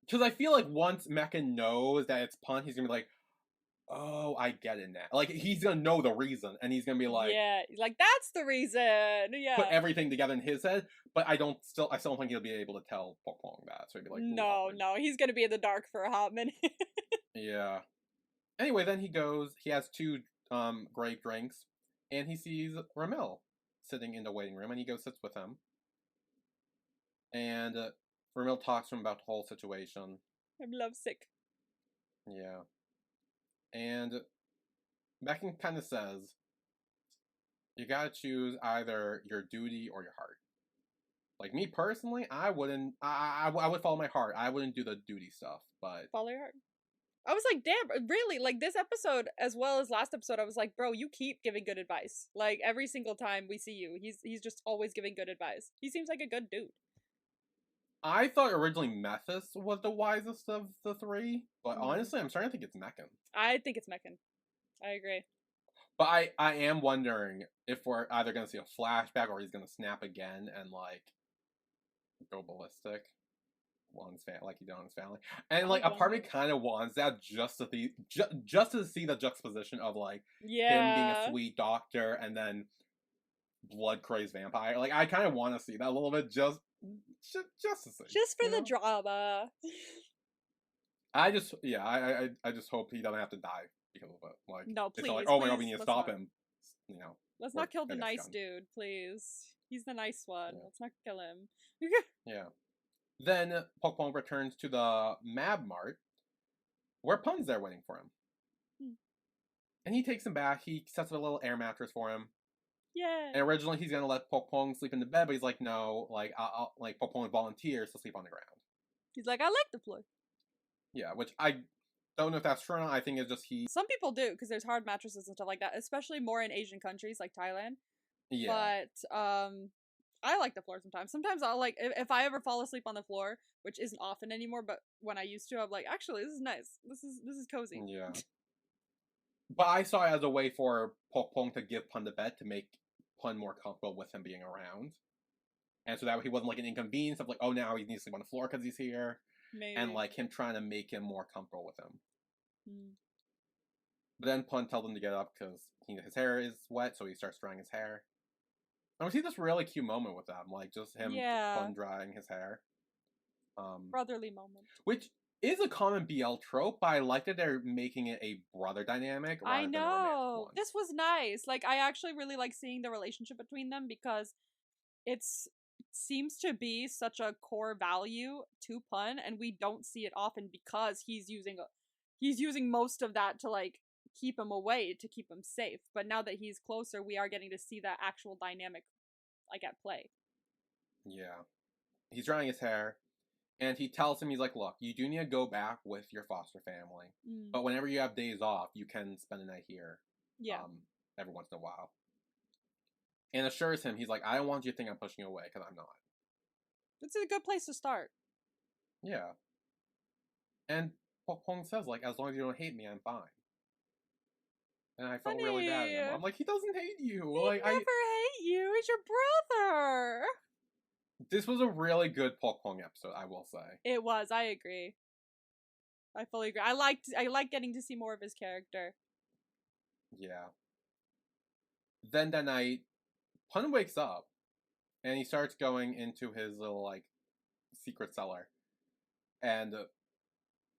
because I feel like once Mekken knows that it's Pun, he's gonna be like, oh, I get it now. Like, he's gonna know the reason, and he's gonna be like... Yeah, like, that's the reason! Yeah. Put everything together in his head, but I still don't think he'll be able to tell Pokpong that, so he'd be like... No, he's gonna be in the dark for a hot minute. Yeah. Anyway, then he has 2 great drinks, and he sees Ramil sitting in the waiting room, and he goes sits with him. And Ramil talks to him about the whole situation. I'm lovesick. Yeah. And Mekken kind of says, you gotta choose either your duty or your heart. Like, me personally, I wouldn't... I would follow my heart. I wouldn't do the duty stuff, but... Follow your heart. I was like, damn, really? Like, this episode, as well as last episode, I was like, bro, you keep giving good advice. Like, every single time we see you, he's just always giving good advice. He seems like a good dude. I thought originally Methus was the wisest of the 3, but honestly, I'm starting to think it's Mekken. I think it's Mekken. I agree. But I am wondering if we're either going to see a flashback or he's going to snap again and, like, go ballistic on his like he did on his family. And, like, a part of me kind of wants that just to see the juxtaposition of, like, him being a sweet doctor and then blood-crazed vampire. Like, I kind of want to see that a little bit just to see. Just for the drama. I just hope he doesn't have to die because of it. Like, no, please. It's like, oh my god, we need to stop him. You know. Let's not kill the nice dude, please. He's the nice one. Yeah. Let's not kill him. Yeah. Then Pokpong returns to the Mab Mart, where Pun's there waiting for him. And he takes him back. He sets up a little air mattress for him. Yeah. And originally he's gonna let Pokpong sleep in the bed, but he's like, no, like I'll like Pokpong volunteers to sleep on the ground. He's like, I like the floor. Yeah, which I don't know if that's true or not. I think it's just Some people do, because there's hard mattresses and stuff like that, especially more in Asian countries like Thailand. Yeah. But I like the floor sometimes. Sometimes I'll like if I ever fall asleep on the floor, which isn't often anymore, but when I used to, I'm like, actually, this is nice. This is cozy. Yeah. But I saw it as a way for Pokpong to give Pun the bed to make Pun more comfortable with him being around. And so that way he wasn't like an inconvenience of like, oh, now he needs to sleep on the floor because he's here. Maybe. And like him trying to make him more comfortable with him. But then Pun tells him to get up because his hair is wet, so he starts drying his hair. And we see this really cute moment with them, like just him Pun drying his hair. Brotherly moment. Which is a common BL trope, but I like that they're making it a brother dynamic rather than a romantic one. This was nice. Like, I actually really like seeing the relationship between them because it seems to be such a core value to Pun, and we don't see it often because he's using most of that to like keep him away, to keep him safe. But now that he's closer, we are getting to see that actual dynamic like at play. Yeah. He's drying his hair. And he tells him, he's like, look, you do need to go back with your foster family. But whenever you have days off, you can spend a night here. Yeah. Every once in a while. And assures him, he's like, I don't want you to think I'm pushing you away, because I'm not. It's a good place to start. Yeah. And Pokpong says, like, as long as you don't hate me, I'm fine. And I felt really bad at him. I'm like, he doesn't hate you. He never hate you. He's your brother. This was a really good Pokpong episode, I will say. It was. I agree. I fully agree. I like getting to see more of his character. Yeah. Then that night, Pun wakes up, and he starts going into his little, like, secret cellar. And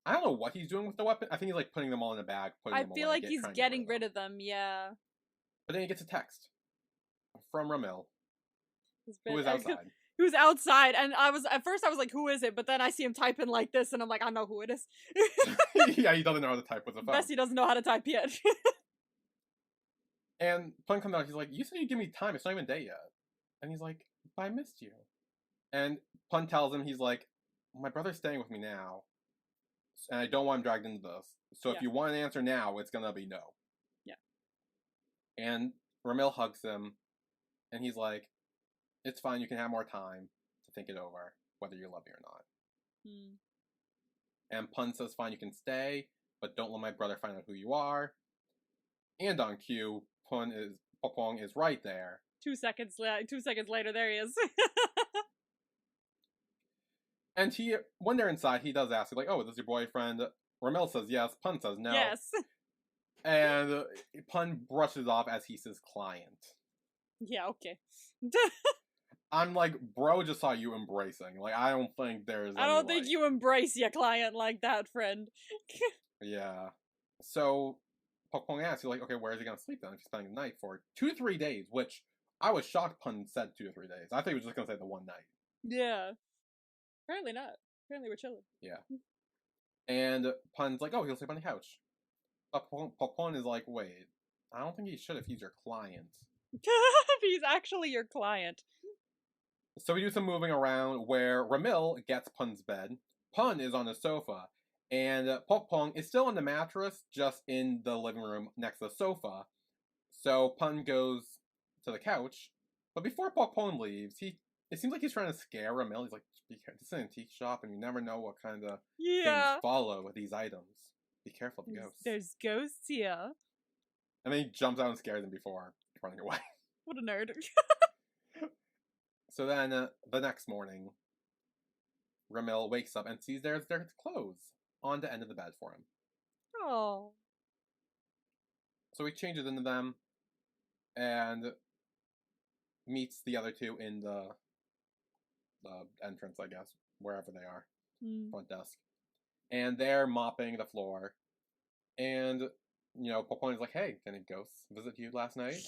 I don't know what he's doing with the weapon. I think he's, like, putting them all in a bag. I feel like he's getting rid of them, yeah. But then he gets a text from Ramil, who is outside. Who's outside, and at first I was like, who is it? But then I see him typing like this, and I'm like, I know who it is. Yeah, he doesn't know how to type with a phone. Bessie doesn't know how to type yet. And Pun comes out, he's like, you said you'd give me time, it's not even day yet. And he's like, but I missed you. And Pun tells him, he's like, my brother's staying with me now, and I don't want him dragged into this. So if you want an answer now, it's gonna be no. Yeah. And Ramil hugs him, And he's like, it's fine, you can have more time to think it over, whether you love me or not. And Pun says, fine, you can stay, but don't let my brother find out who you are. And on cue, Pokpong is right there. 2 seconds later, there he is. And when they're inside, he does ask, like, oh, is this your boyfriend? Ramil says yes, Pun says no. Yes. And Pun brushes off as he says client. Yeah, okay. I'm like, bro just saw you embracing. Like, I don't think there's I don't think you embrace your client like that, friend. Yeah. So, Pokpong asks, like, okay, where is he going to sleep then if he's spending the night for 2 to 3 days? Which, I was shocked Pun said 2 to 3 days. I thought he was just going to say the one night. Yeah. Apparently not. Apparently we're chilling. Yeah. And Pun's like, oh, he'll sleep on the couch. But Pokpong is like, wait, I don't think he should if he's your client. If he's actually your client. So we do some moving around where Ramil gets Pun's bed. Pun is on the sofa. And Pokpong is still on the mattress, just in the living room next to the sofa. So Pun goes to the couch. But before Pokpong leaves, it seems like he's trying to scare Ramil. He's like, this is an antique shop, and you never know what kind of things follow with these items. Be careful of the ghosts. There's ghosts here. And then he jumps out and scares him before running away. What a nerd. So then, the next morning, Ramil wakes up and sees there's clothes on the end of the bed for him. Oh. So he changes into them and meets the other two in the entrance, I guess, wherever they are, front desk. And they're mopping the floor. And, Pokpong is like, hey, can a ghost visit you last night?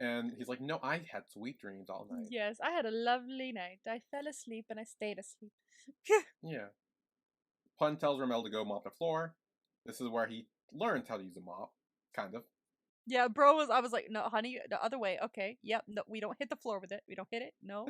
And he's like, no, I had sweet dreams all night. Yes, I had a lovely night. I fell asleep and I stayed asleep. Yeah. Pun tells Ramil to go mop the floor. This is where he learns how to use a mop, kind of. Yeah, I was like, no, honey, the other way. Okay, yep, no, we don't hit the floor with it. We don't hit it, no.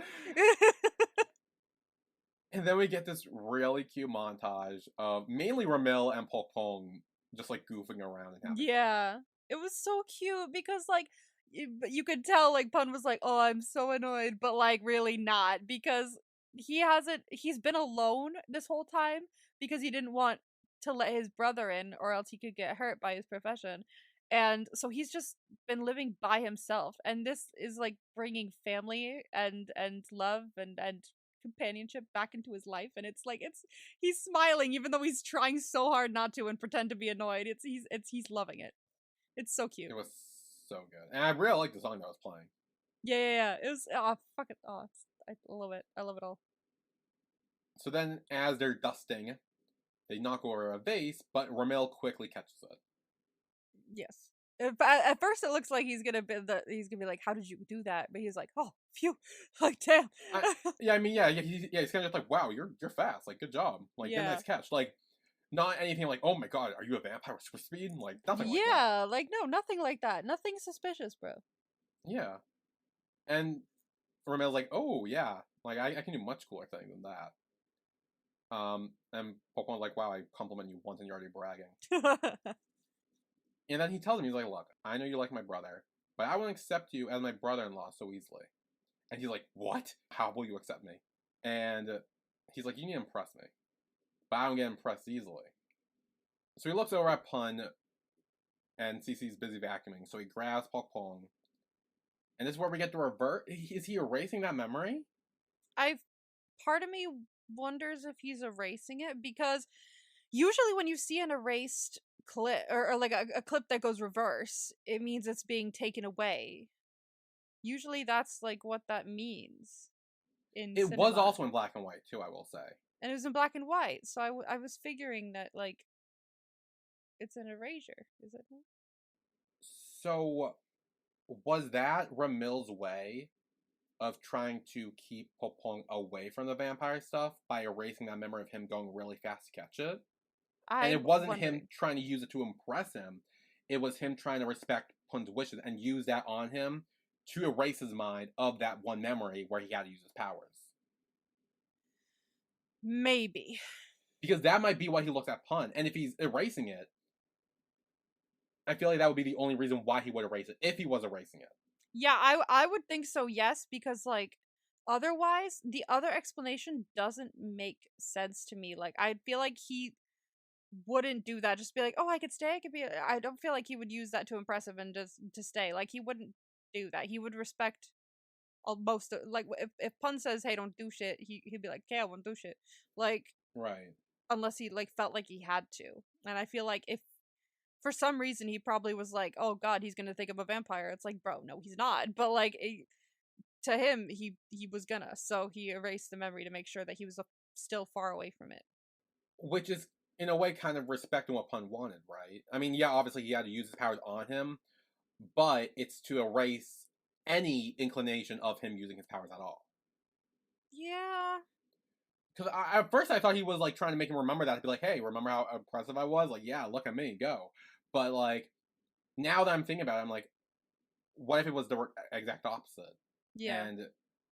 And then we get this really cute montage of mainly Ramil and Pokpong just, like, goofing around and having fun. It was so cute because, like, you could tell, like, Pun was like, oh, I'm so annoyed, but, like, really not, because he's been alone this whole time because he didn't want to let his brother in or else he could get hurt by his profession. And so he's just been living by himself. And this is, like, bringing family and love and companionship back into his life. And it's like, he's smiling even though he's trying so hard not to and pretend to be annoyed. He's loving it. It's so cute. It was so good. And I really like the song that was playing. Yeah. It was, fuck it. Oh, I love it. I love it all. So then, as they're dusting, they knock over a vase, but Ramil quickly catches it. Yes. At first, it looks like he's gonna be like, "How did you do that?" But he's like, "Oh, phew!" Like, damn. He's kind of just like, "Wow, you're fast. Like, good job. Like, good nice catch." Like, not anything like, "Oh my god, are you a vampire with super speed?" Like, nothing. Like that. Yeah, like no, nothing like that. Nothing suspicious, bro. Yeah, and Ramil's like, "Oh yeah, like I can do much cooler things than that." And Pokemon like, "Wow, I compliment you once and you're already bragging." And then he tells him, he's like, look, I know you like my brother, but I won't accept you as my brother-in-law so easily. And he's like, what? How will you accept me? And he's like, you need to impress me. But I don't get impressed easily. So he looks over at Pun and sees he's busy vacuuming. So he grabs Pokpong. And this is where we get to revert. Is he erasing that memory? Part of me wonders if he's erasing it, because usually when you see an erased clip or like a clip that goes reverse, it means it's being taken away. Usually that's like what that means in cinema. Was also in black and white too, I will say, and it was in black and white, so I was figuring that like it's an erasure. Is it not? So was that Ramil's way of trying to keep Pokpong away from the vampire stuff by erasing that memory of him going really fast to catch it? And it wasn't him trying to use it to impress him. It was him trying to respect Pun's wishes and use that on him to erase his mind of that one memory where he had to use his powers. Maybe. Because that might be why he looks at Pun. And if he's erasing it, I feel like that would be the only reason why he would erase it, if he was erasing it. Yeah, I would think so, yes, because like otherwise the other explanation doesn't make sense to me. Like I feel like he wouldn't do that. Just be like, "Oh, I could stay. I could be." I don't feel like he would use that to impress him and just to stay. Like he wouldn't do that. He would respect most like if Pun says, "Hey, don't do shit," he'd be like, "Okay, I won't do shit." Like Right. unless he like felt like he had to. And I feel like if for some reason he probably was like, "Oh God, he's gonna think I'm a vampire." It's like, bro, no, he's not. But like to him, he was gonna. So he erased the memory to make sure that he was still far away from it. Which is, in a way, kind of respecting what Pun wanted, right? I mean, yeah, obviously he had to use his powers on him, but it's to erase any inclination of him using his powers at all. Yeah. Because at first I thought he was like trying to make him remember that, to be like, hey, remember how impressive I was? Like, yeah, look at me, go. But like, now that I'm thinking about it, I'm like, what if it was the exact opposite? Yeah. And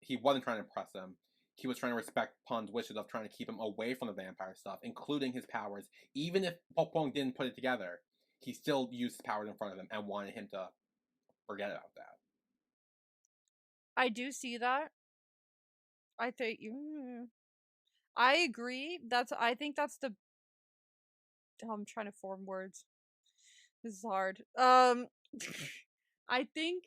he wasn't trying to impress him. He was trying to respect Pun's wishes of trying to keep him away from the vampire stuff, including his powers. Even if Pokpong didn't put it together, he still used his powers in front of him and wanted him to forget about that. I do see that. I think I agree. I think that's the I'm trying to form words. This is hard. I think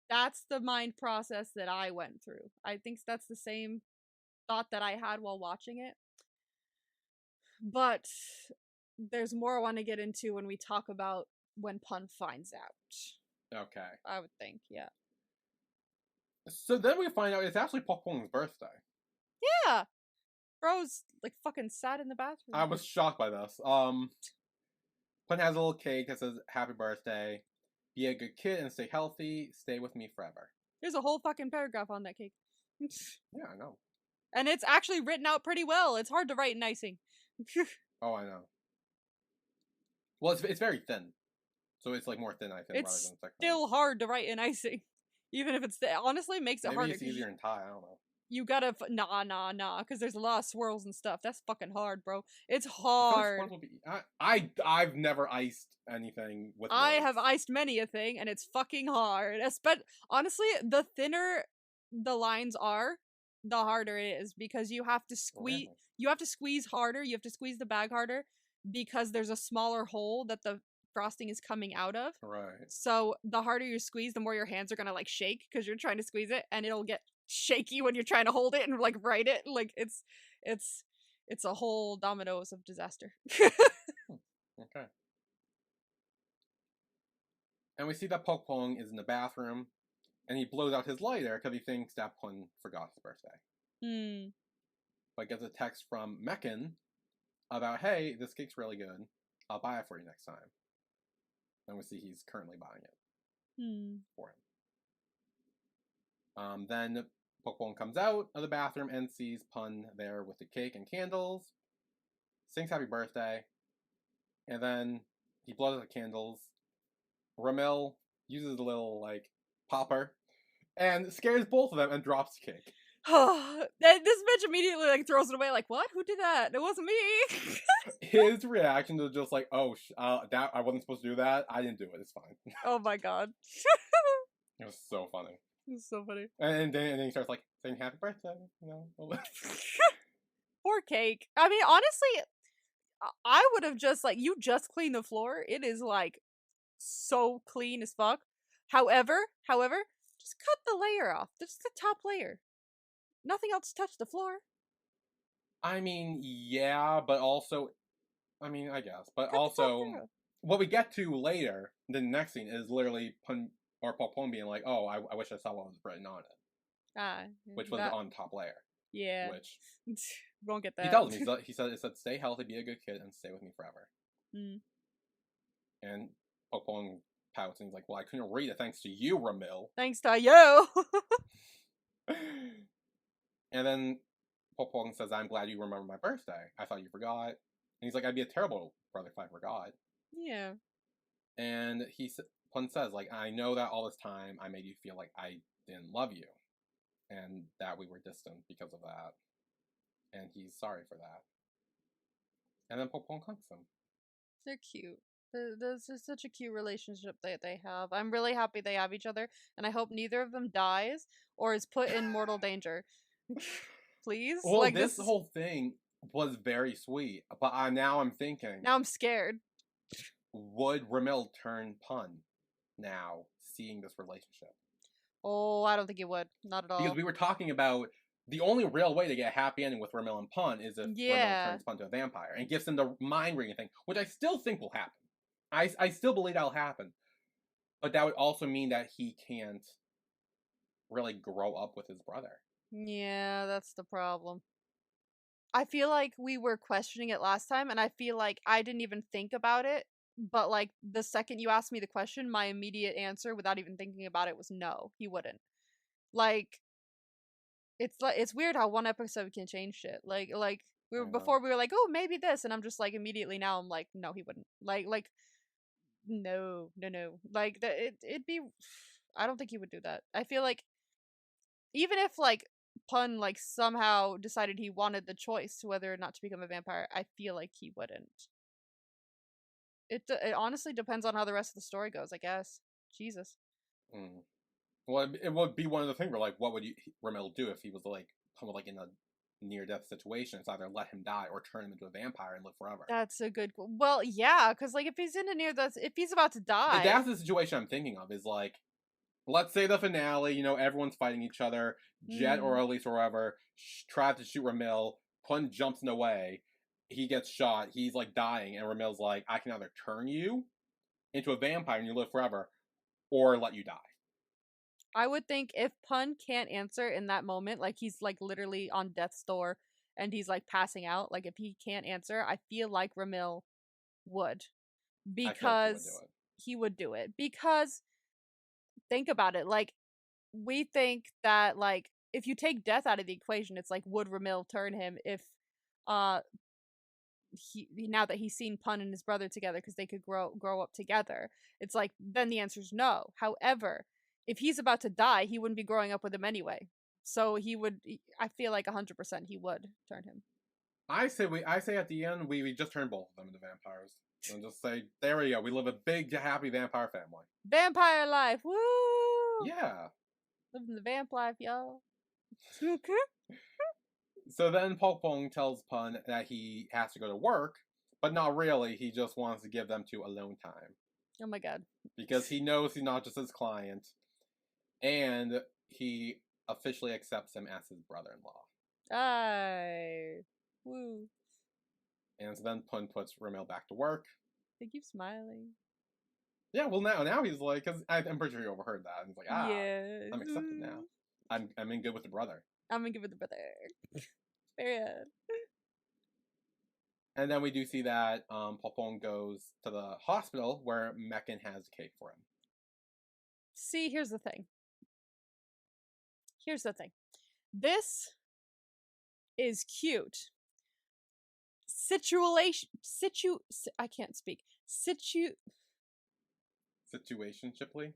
that's the mind process that I went through. I think that's the same thought that I had while watching it. But there's more I want to get into when we talk about when Pun finds out. Okay. I would think, yeah. So then we find out it's actually Pokpong's birthday. Yeah. Bro's like fucking sat in the bathroom. I was shocked by this. Pun has a little cake that says "Happy Birthday." Be a good kid and stay healthy. Stay with me forever. There's a whole fucking paragraph on that cake. Yeah, I know. And it's actually written out pretty well. It's hard to write in icing. Oh, I know. Well, it's very thin, so it's like more thin, I think, rather It's than thick. still hard to write in icing. Even if it's honestly makes it Maybe harder. it's easier in Thai. I don't know. You gotta nah, because there's a lot of swirls and stuff. That's fucking hard, bro. It's I feel like hard. swirls will be. I've never iced anything with. I words. have iced many a thing, and it's fucking hard. But honestly, the thinner the lines are, the harder it is because you have to squeeze. Really? You have to squeeze harder. You have to squeeze the bag harder because there's a smaller hole that the frosting is coming out of. Right. So the harder you squeeze, the more your hands are gonna like shake because you're trying to squeeze it, and it'll get shaky when you're trying to hold it and like write it. Like it's a whole dominoes of disaster. Okay. And we see that Pokpong is in the bathroom, and he blows out his lighter because he thinks that Pun forgot his birthday. Hmm. But gets a text from Mekin about, hey, this cake's really good. I'll buy it for you next time. And we see he's currently buying it for him. Then Pokemon comes out of the bathroom and sees Pun there with the cake and candles, sings happy birthday, and then he blows out the candles. Ramil uses a little, like, popper and scares both of them and drops the cake. This bitch immediately like throws it away. Like, what? Who did that? It wasn't me. His reaction was just like, "Oh, that I wasn't supposed to do that. I didn't do it. It's fine." Oh my god. It was so funny. It's so funny. And then he starts like saying "Happy Birthday," you know. Poor cake. I mean, honestly, I would have just like you just cleaned the floor. It is like so clean as fuck. However, just cut the layer off. Just the top layer. Nothing else touched the floor. I mean, yeah, but also, I mean, I guess, but Cut also, what we get to later, the next scene is literally Pun or Pokemon being like, "Oh, I wish I saw what was written on it," which was on the top layer. Yeah. Which won't get that. He tells me he said it said stay healthy, be a good kid, and stay with me forever. And Pokemon pouts and he's like, "Well, I couldn't read it thanks to you, Ramil." Thanks to you. And then Pokemon says, "I'm glad you remember my birthday. I thought you forgot." And he's like, "I'd be a terrible brother if I forgot." Yeah. And Pun says, like, "I know that all this time I made you feel like I didn't love you, and that we were distant because of that." And he's sorry for that. And then Pokemon hugs him. They're cute. This is such a cute relationship that they have. I'm really happy they have each other, and I hope neither of them dies or is put in mortal danger. Please? Well, Like, this whole thing was very sweet, but now I'm thinking, now I'm scared. would Ramil turn Pun now, seeing this relationship? Oh, I don't think he would. Not at all. Because we were talking about the only real way to get a happy ending with Ramil and Pun is if Ramil turns Pun to a vampire and gives him the mind reading thing, which I still think will happen. I still believe that'll happen. But that would also mean that he can't really grow up with his brother. Yeah, that's the problem. I feel like we were questioning it last time, and I feel like I didn't even think about it. But, like, the second you asked me the question, my immediate answer, without even thinking about it, was no, he wouldn't. Like, it's weird how one episode can change shit. Before we were like, oh, maybe this, and I'm just like, immediately now I'm like, no, he wouldn't. No. Like, it'd be, I don't think he would do that. I feel like, even if, like, Pun, like, somehow decided he wanted the choice to whether or not to become a vampire, I feel like he wouldn't. It honestly depends on how the rest of the story goes, I guess. Jesus. Mm. Well, it would be one of the things where, like, what would Ramil do if he was, like, in a near-death situation? It's either let him die or turn him into a vampire and live forever. That's a good... Well, yeah, because, like, if he's in a near-death... If he's about to die... That's the situation I'm thinking of, is, like, let's say the finale, you know, everyone's fighting each other. Jet or Elise or whoever tries to shoot Ramil. Pun jumps in the way. He gets shot. He's, like, dying. And Ramil's like, I can either turn you into a vampire and you live forever, or let you die. I would think if Pun can't answer in that moment, like, he's, like, literally on death's door and he's, like, passing out, like, if he can't answer, I feel like Ramil would. Because he would do it. Because, think about it, like, we think that, like, if you take death out of the equation, it's like, would Ramil turn him if now that he's seen Pun and his brother together because they could grow up together? It's like, then the answer's no. However, if he's about to die, he wouldn't be growing up with him anyway. So he would... I feel like 100% he would turn him. I say at the end we just turn both of them into vampires. And just say, there we go. We live a big, happy vampire family. Vampire life! Woo! Yeah. Living the vamp life, y'all. So then Pokpong tells Pun that he has to go to work, but not really. He just wants to give them two alone time. Oh my god. Because he knows he's not just his client, and he officially accepts him as his brother-in-law. Aye. Woo. And so then Pun puts Ramil back to work. They keep smiling. Yeah, well now he's like, because I'm pretty sure he overheard that. And he's like, yes. I'm accepted now. I'm in good with the brother. I'm in good with the brother. Period. And then we do see that Pokpong goes to the hospital where Mekan has a cake for him. See, here's the thing. This is cute. I can't speak. Situationshiply?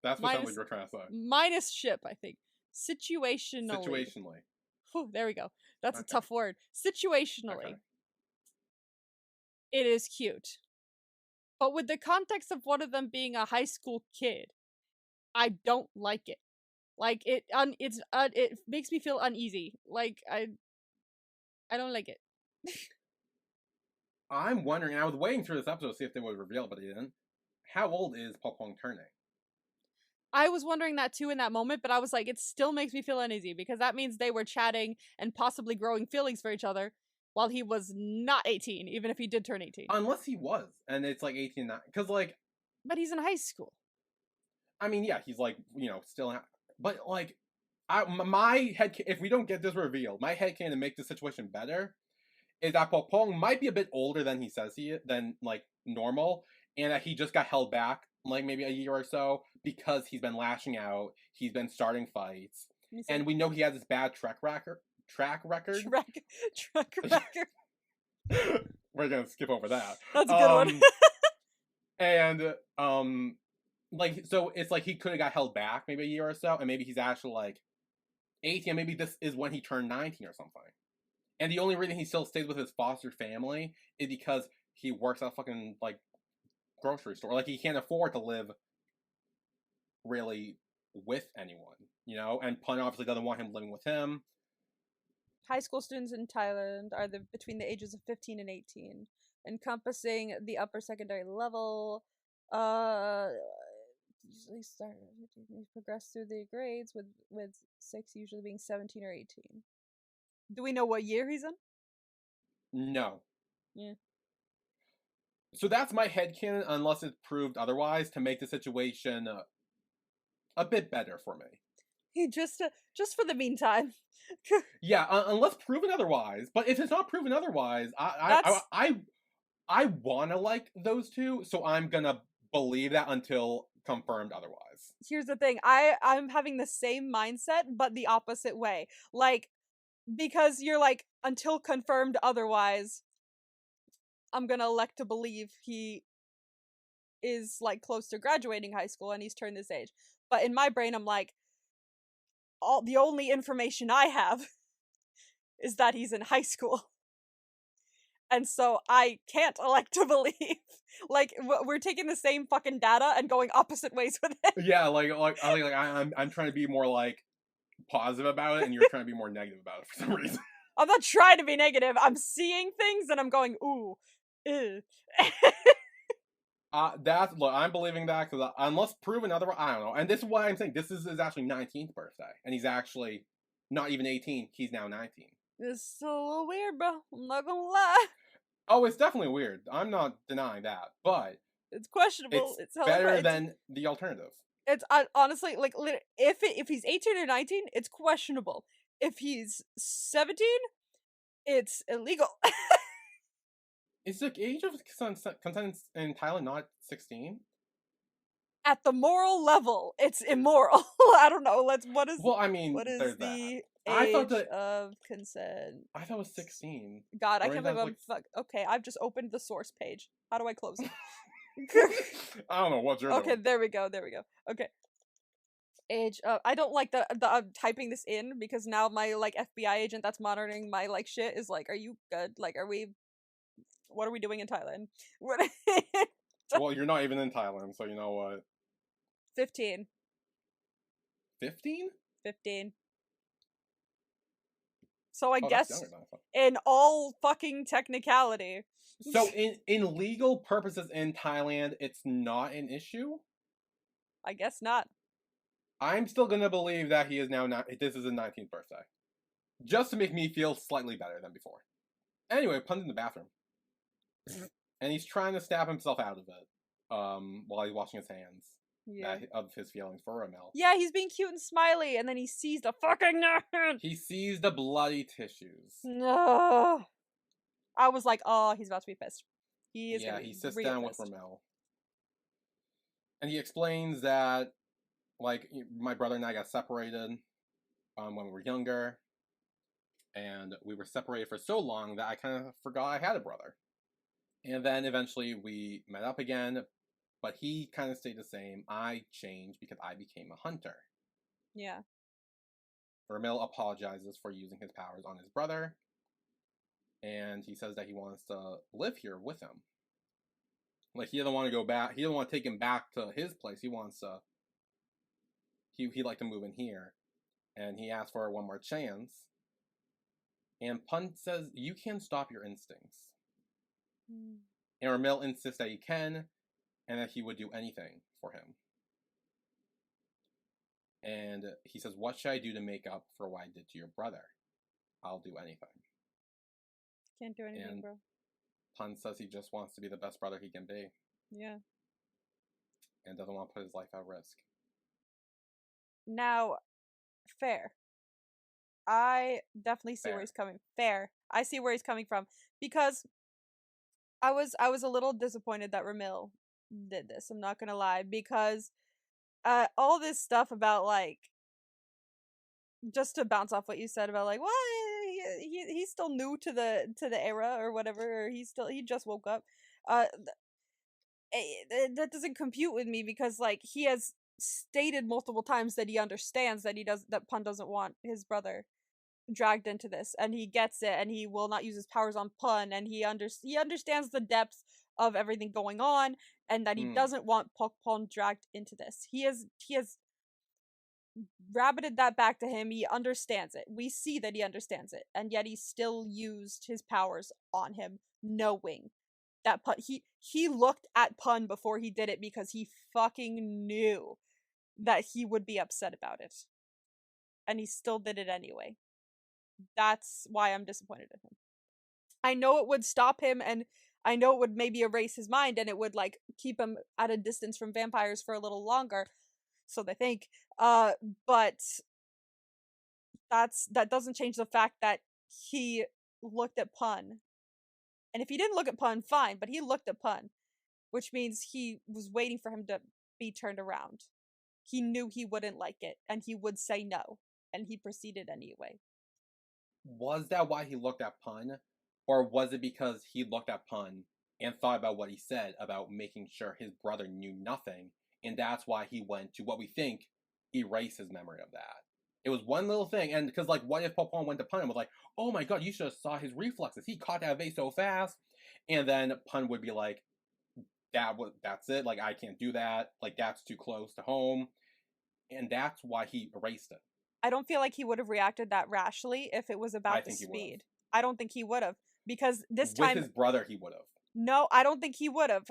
That's what somebody were trying to say. Minus ship, I think. Situationally. Whew, there we go. That's a tough word. Situationally. Okay. It is cute. But with the context of one of them being a high school kid, I don't like it. Like, it makes me feel uneasy. Like, I don't like it. I'm wondering, and I was waiting through this episode to see if they would reveal, but they didn't. How old is Pokpong turning? I was wondering that too in that moment, but I was like, it still makes me feel uneasy because that means they were chatting and possibly growing feelings for each other while he was not 18, even if he did turn 18. Unless he was, and it's like 18, because like... But he's in high school. I mean, yeah, he's like, you know, still... But like, my head, if we don't get this revealed, my headcanon to make the situation better is that Pokpong might be a bit older than he says he is, than like normal, and that he just got held back like maybe a year or so because he's been lashing out, he's been starting fights, and we know he has this bad track record. We're gonna skip over that. That's a good one. And like, so it's like he could have got held back maybe a year or so, and maybe he's actually like 18, maybe this is when he turned 19 or something. And the only reason he still stays with his foster family is because he works at a fucking like grocery store. Like he can't afford to live really with anyone, you know. And Pun obviously doesn't want him living with him. High school students in Thailand are between the ages of 15 and 18, encompassing the upper secondary level. Usually start progress through the grades with 6 usually being 17 or 18. Do we know what year he's in? No. Yeah. So that's my headcanon, unless it's proved otherwise, to make the situation a bit better for me. He just for the meantime. Yeah, unless proven otherwise. But if it's not proven otherwise, I wanna like those two, so I'm gonna believe that until confirmed otherwise. Here's the thing, I'm having the same mindset, but the opposite way. Like, because you're like, until confirmed otherwise, I'm gonna elect to believe he is like close to graduating high school and he's turned this age. But in my brain, I'm like, the only information I have is that he's in high school. And so I can't elect to believe. Like, we're taking the same fucking data and going opposite ways with it. Yeah, I'm trying to be more like positive about it, and you're trying to be more negative about it for some reason. I'm not trying to be negative. I'm seeing things and I'm going, ooh, ew. I'm believing that because unless proven otherwise, I don't know. And this is why I'm saying this is his actually 19th birthday, and he's actually not even 18. He's now 19. It's a little weird, bro. I'm not gonna lie. Oh, it's definitely weird. I'm not denying that, but it's questionable. It's better than the alternative. It's honestly like if he's 18 or 19, it's questionable. If he's 17, it's illegal. Is the age of consent in Thailand not 16? At the moral level, it's immoral. I don't know. What is the age of consent? I thought it was 16. God, I can't believe fuck. Okay, I've just opened the source page. How do I close it? I don't know what's your Okay, there we go. Okay. Age of I don't like the typing this in because now my like FBI agent that's monitoring my like shit is like, are you good? Like, what are we doing in Thailand? What? Well, you're not even in Thailand, so you know what? 15. 15? 15. So I guess in all fucking technicality. So in legal purposes in Thailand, it's not an issue? I guess not. I'm still gonna believe that he is now this is his 19th birthday. Just to make me feel slightly better than before. Anyway, Pun's in the bathroom. And he's trying to stab himself out of it. While he's washing his hands. Yeah. Of his feelings for Ramil. Yeah, he's being cute and smiley, and then he sees the fucking nerd. He sees the bloody tissues. No. I was like, oh, he's about to be pissed. He sits down with Ramil. And he explains that, like, my brother and I got separated when we were younger. And we were separated for so long that I kind of forgot I had a brother. And then eventually we met up again, but he kind of stayed the same. I changed because I became a hunter. Yeah. Ramil apologizes for using his powers on his brother, and he says that he wants to live here with him. Like, he doesn't want to go back. He doesn't want to take him back to his place. He wants to. He'd like to move in here, and he asks for one more chance. And Pun says, "You can stop your instincts." And Ramil insists that he can, and that he would do anything for him. And he says, "What should I do to make up for what I did to your brother? I'll do anything." Can't do anything, bro. Pun says he just wants to be the best brother he can be. Yeah. And doesn't want to put his life at risk. Now, fair. I definitely see where he's coming. Fair. I see where he's coming from. Because I was a little disappointed that Ramil did this. I'm not gonna lie. Because all this stuff about, like, just to bounce off what you said about, like, well, he's still new to the era or whatever, or he just woke up. That doesn't compute with me because, like, he has stated multiple times that he understands that that Pun doesn't want his brother dragged into this, and he gets it, and he will not use his powers on Pun, and he understands the depths of everything going on, and that he doesn't want Pokpong dragged into this. He has rabbited that back to him. He understands it. We see that he understands it, and yet he still used his powers on him, knowing that Pun. He looked at Pun before he did it because he fucking knew that he would be upset about it, and he still did it anyway. That's why I'm disappointed in him. I know it would stop him, and I know it would maybe erase his mind, and it would like keep him at a distance from vampires for a little longer, so they think. But that doesn't change the fact that he looked at Pun. And if he didn't look at Pun, fine, but he looked at Pun, which means he was waiting for him to be turned around. He knew he wouldn't like it, and he would say no, and he proceeded anyway. Was that why he looked at Pun? Or was it because he looked at Pun and thought about what he said about making sure his brother knew nothing, and that's why he went to what we think erase his memory of that? It was one little thing, and because like, what if Pokpong went to Pun and was like, "Oh my god, you should have saw his reflexes. He caught that vase so fast," and then Pun would be like, "That's it. Like, I can't do that. Like, that's too close to home," and that's why he erased it. I don't feel like he would have reacted that rashly if it was about the speed. I don't think he would have, because this time with his brother he would have. No, I don't think he would have.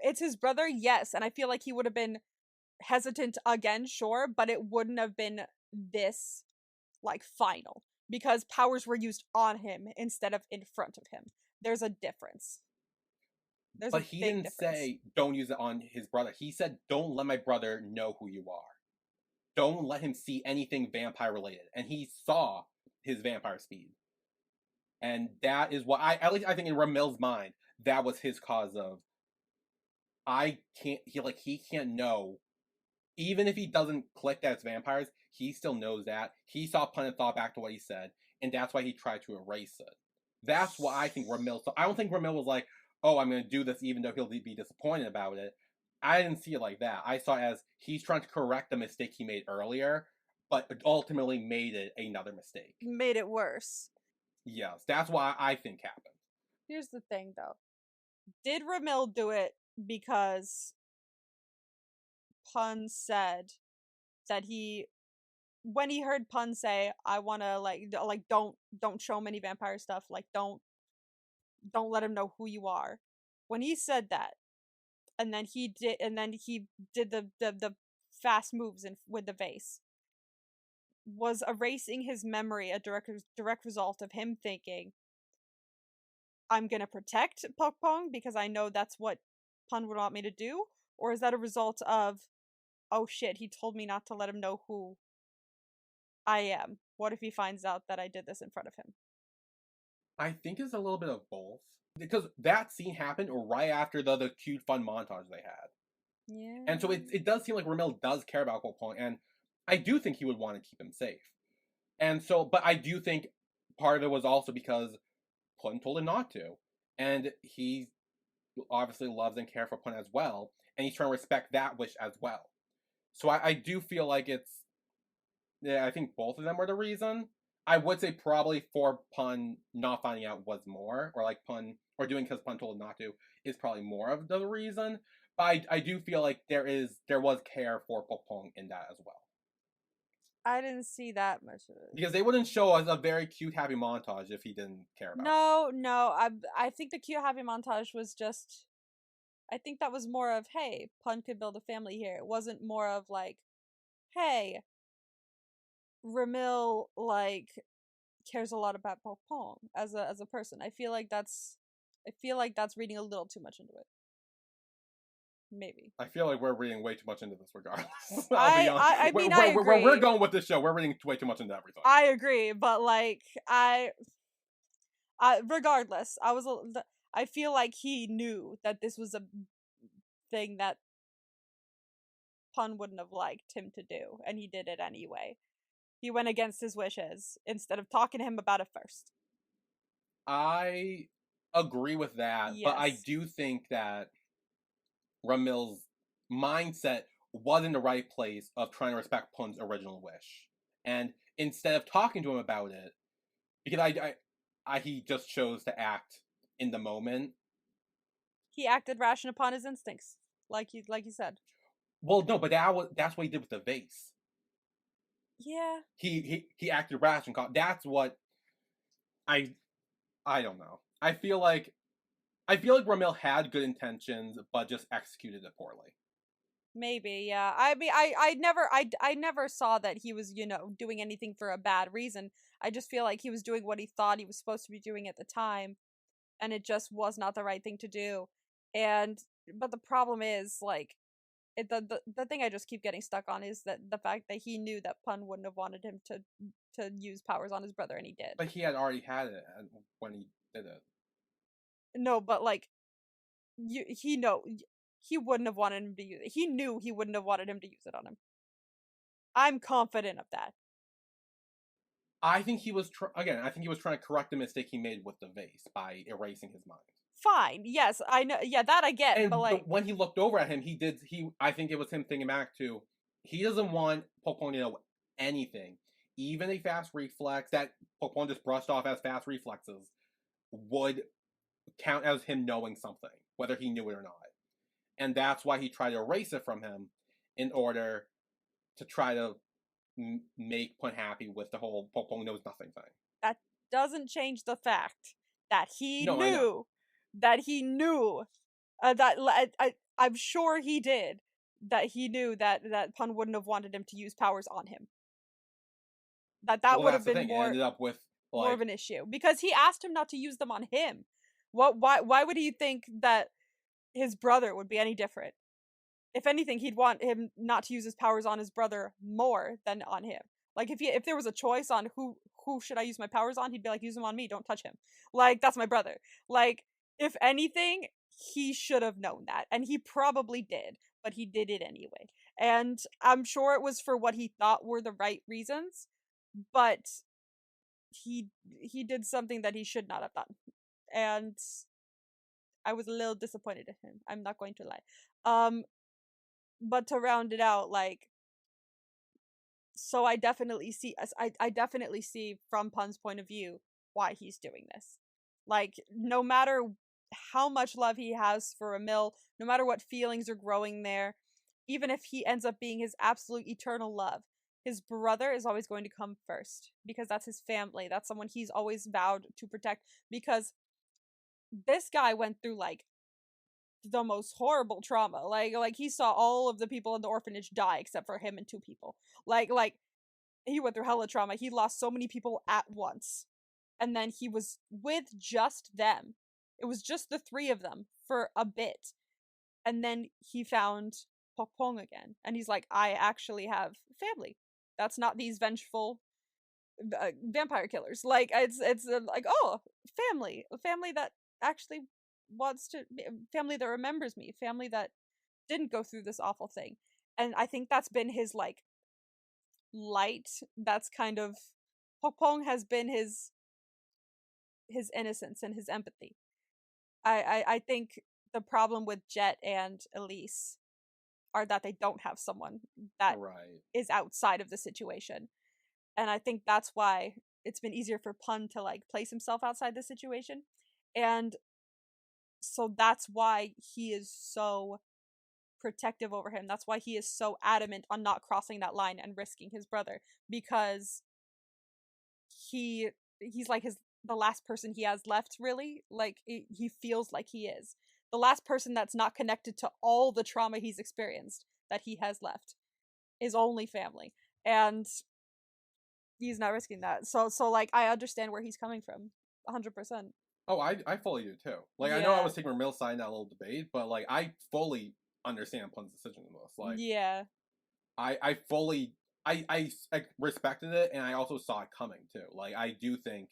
It's his brother, yes, and I feel like he would have been hesitant again, sure, but it wouldn't have been this like final, because powers were used on him instead of in front of him. There's a difference. But he didn't say don't use it on his brother. He said don't let my brother know who you are. Don't let him see anything vampire related. And he saw his vampire speed. And that is what at least I think in Ramil's mind, that was his cause of he can't know. Even if he doesn't click that it's vampires, he still knows that. He saw Pun and thought back to what he said, and that's why he tried to erase it. That's what I think Ramil. So I don't think Ramil was like, "Oh, I'm going to do this," even though he'll be disappointed about it. I didn't see it like that. I saw it as he's trying to correct the mistake he made earlier, but ultimately made it another mistake. Made it worse. Yes, that's what I think happened. Here's the thing, though. Did Ramil do it because Pun said that when he heard Pun say, "I want to like don't show him any vampire stuff, like don't let him know who you are," when he said that, and then he did the fast moves with the vase, was erasing his memory a direct result of him thinking, "I'm gonna protect Pokpong because I know that's what Pun would want me to do," or is that a result of, "Oh shit, he told me not to let him know who I am. What if he finds out that I did this in front of him?" I think it's a little bit of both. Because that scene happened right after the cute fun montage they had. Yeah. And so it does seem like Ramil does care about Pokpong, and I do think he would want to keep him safe. And so, but I do think part of it was also because Pun told him not to. And he obviously loves and cares for Pun as well, and he's trying to respect that wish as well. So I do feel like I think both of them were the reason. I would say probably for Pun not finding out was more, or like Pun, or doing because Pun told him not to, is probably more of the reason. But I do feel like there was care for Pokpong in that as well. I didn't see that much of it. Because they wouldn't show us a very cute, happy montage if he didn't care about it. No. I think the cute, happy montage was just... I think that was more of, hey, Pun could build a family here. It wasn't more of like, hey, Ramil, like, cares a lot about Pokpong as a person. I feel like that's reading a little too much into it. Maybe. I feel like we're reading way too much into this regardless. I mean, I agree. Where we're going with this show, we're reading way too much into everything. I agree, but like, regardless, I feel like he knew that this was a thing that Pun wouldn't have liked him to do, and he did it anyway. He went against his wishes instead of talking to him about it first. I agree with that, yes. But I do think that Ramil's mindset was in the right place of trying to respect Pun's original wish. And instead of talking to him about it, because he just chose to act in the moment. He acted rash upon his instincts, like you said. Well, no, but that's what he did with the vase. Yeah. He acted rash and that's what I don't know. I feel like Ramil had good intentions, but just executed it poorly. Maybe, yeah. I mean, I never saw that he was, doing anything for a bad reason. I just feel like he was doing what he thought he was supposed to be doing at the time, and it just was not the right thing to do. But the problem is, like, the thing I just keep getting stuck on is that the fact that he knew that Pun wouldn't have wanted him to use powers on his brother, and he did. But he had already had it when he did it. No, but like, he wouldn't have wanted him to use it. He knew he wouldn't have wanted him to use it on him. I'm confident of that. I think he was trying to correct the mistake he made with the vase by erasing his mind. Fine, yes, I know. Yeah, that I get. And but like, when he looked over at him, I think it was him thinking back to, he doesn't want Pokpong to know anything. Even a fast reflex that Pokpong just brushed off as fast reflexes would count as him knowing something, whether he knew it or not. And that's why he tried to erase it from him in order to try to make Pun happy with the whole Pokpong knows nothing thing. That doesn't change the fact that he No, knew that I'm sure he did, that he knew that Pun wouldn't have wanted him to use powers on him. That would have been more, ended up with more of an issue, because he asked him not to use them on him. Why would he think that his brother would be any different? If anything, he'd want him not to use his powers on his brother more than on him. Like, if there was a choice on who should I use my powers on, he'd be like, use them on me, don't touch him. Like, that's my brother. Like, if anything, he should have known that, and he probably did, but he did it anyway. And I'm sure it was for what he thought were the right reasons, but he did something that he should not have done. And I was a little disappointed in him. I'm not going to lie. But to round it out, like, so I definitely see from Pun's point of view why he's doing this. Like, no matter how much love he has for Ramil, no matter what feelings are growing there, even if he ends up being his absolute eternal love, his brother is always going to come first, because that's his family. That's someone he's always vowed to protect, because this guy went through, like, the most horrible trauma. Like he saw all of the people in the orphanage die except for him and two people. Like he went through hella trauma. He lost so many people at once. And then he was with just them. It was just the three of them for a bit. And then he found Pokpong again. And he's like, I actually have family. That's not these vengeful vampire killers. Like, it's like, oh, family. A family that actually wants to, family that remembers me, family that didn't go through this awful thing. And I think that's been his, like, light. That's kind of, Pokpong has been his innocence and his empathy. I think the problem with Jet and Elise are that they don't have someone that is outside of the situation. And I think that's why it's been easier for Pun to, like, place himself outside the situation. And so that's why he is so protective over him. That's why he is so adamant on not crossing that line and risking his brother, because he's like the last person he has left, really. Like, he feels like he is the last person that's not connected to all the trauma he's experienced that he has left, his only family, and he's not risking that. So like, I understand where he's coming from 100%. Oh, I fully do too. Like, I know I was taking Ramil's side in that little debate, but like, I fully understand Pun's decision in this. Like, yeah, I fully I respected it, and I also saw it coming too. Like, I do think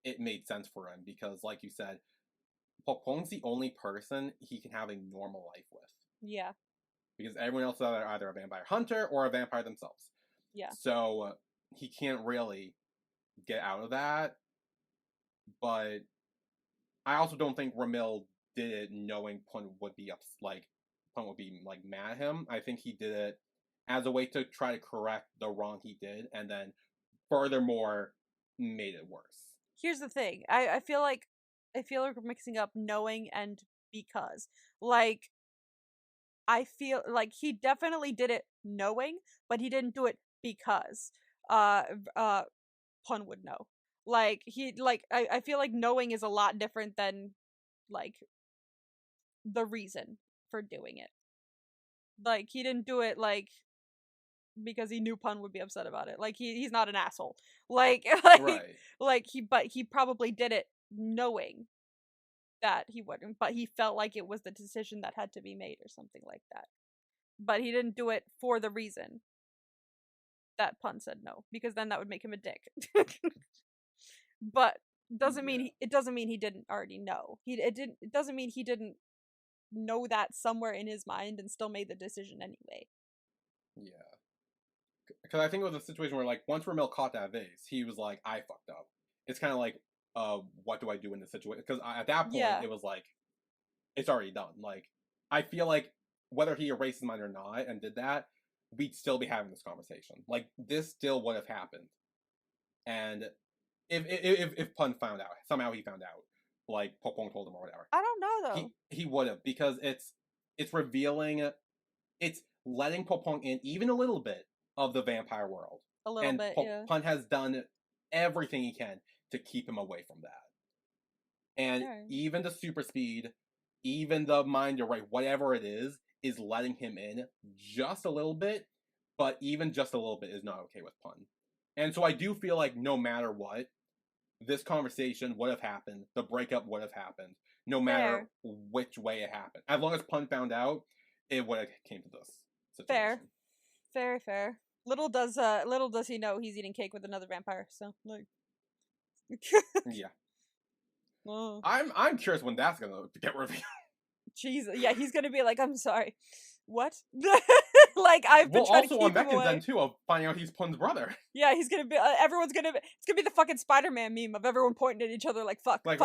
it made sense for him, because, like you said, Pokpong's the only person he can have a normal life with. Yeah. Because everyone else is either a vampire hunter or a vampire themselves. Yeah. So he can't really get out of that. But I also don't think Ramil did it knowing Pun would be mad at him. I think he did it as a way to try to correct the wrong he did, and then furthermore made it worse. Here's the thing. I feel like we're mixing up knowing and because. Like, I feel like he definitely did it knowing, but he didn't do it because uh Pun would know. Like I feel like knowing is a lot different than like the reason for doing it. Like he didn't do it like because he knew Pun would be upset about it. Like he's not an asshole. Like Right. like he probably did it knowing that he wouldn't, but he felt like it was the decision that had to be made or something like that. But he didn't do it for the reason that Pun said no, because then that would make him a dick. But doesn't mean it doesn't mean he didn't already know. It doesn't mean he didn't know that somewhere in his mind and still made the decision anyway. Yeah. Because I think it was a situation where, like, once Ramil caught that vase, he was like, I fucked up. It's kind of like, what do I do in this situation? Because at that point, it was like, it's already done. Like, I feel like whether he erased his mind or not and did that, we'd still be having this conversation. Like, this still would have happened. And if Pun found out, somehow he found out, like Pokpong told him or whatever. I don't know though. He would have, because it's revealing, it's letting Pokpong in even a little bit of the vampire world. A little bit, yeah. Pun has done everything he can to keep him away from that. And even the super speed, even the mind erase, whatever it is letting him in just a little bit, but even just a little bit is not okay with Pun. And so I do feel like no matter what, this conversation would have happened, the breakup would have happened, no matter which way it happened. As long as Pun found out, it would have came to this situation. Fair. Little does he know he's eating cake with another vampire, so like yeah. I'm curious when that's gonna get revealed. Jesus, yeah, he's gonna be like, I'm sorry. What? Like I've been trying to keep him away. Then too of finding out he's Pun's brother. Yeah, he's gonna be. It's gonna be the fucking Spider-Man meme of everyone pointing at each other like fuck. Like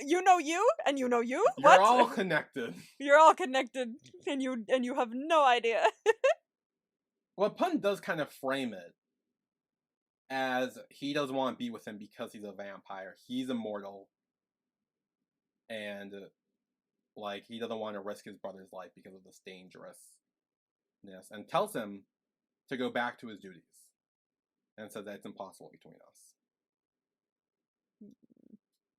you know you and you know you. You're all connected. You're all connected, and you have no idea. Well, Pun does kind of frame it as he doesn't want to be with him because he's a vampire. He's immortal, and like he doesn't want to risk his brother's life because of this dangerousness, and tells him to go back to his duties, and says that it's impossible between us.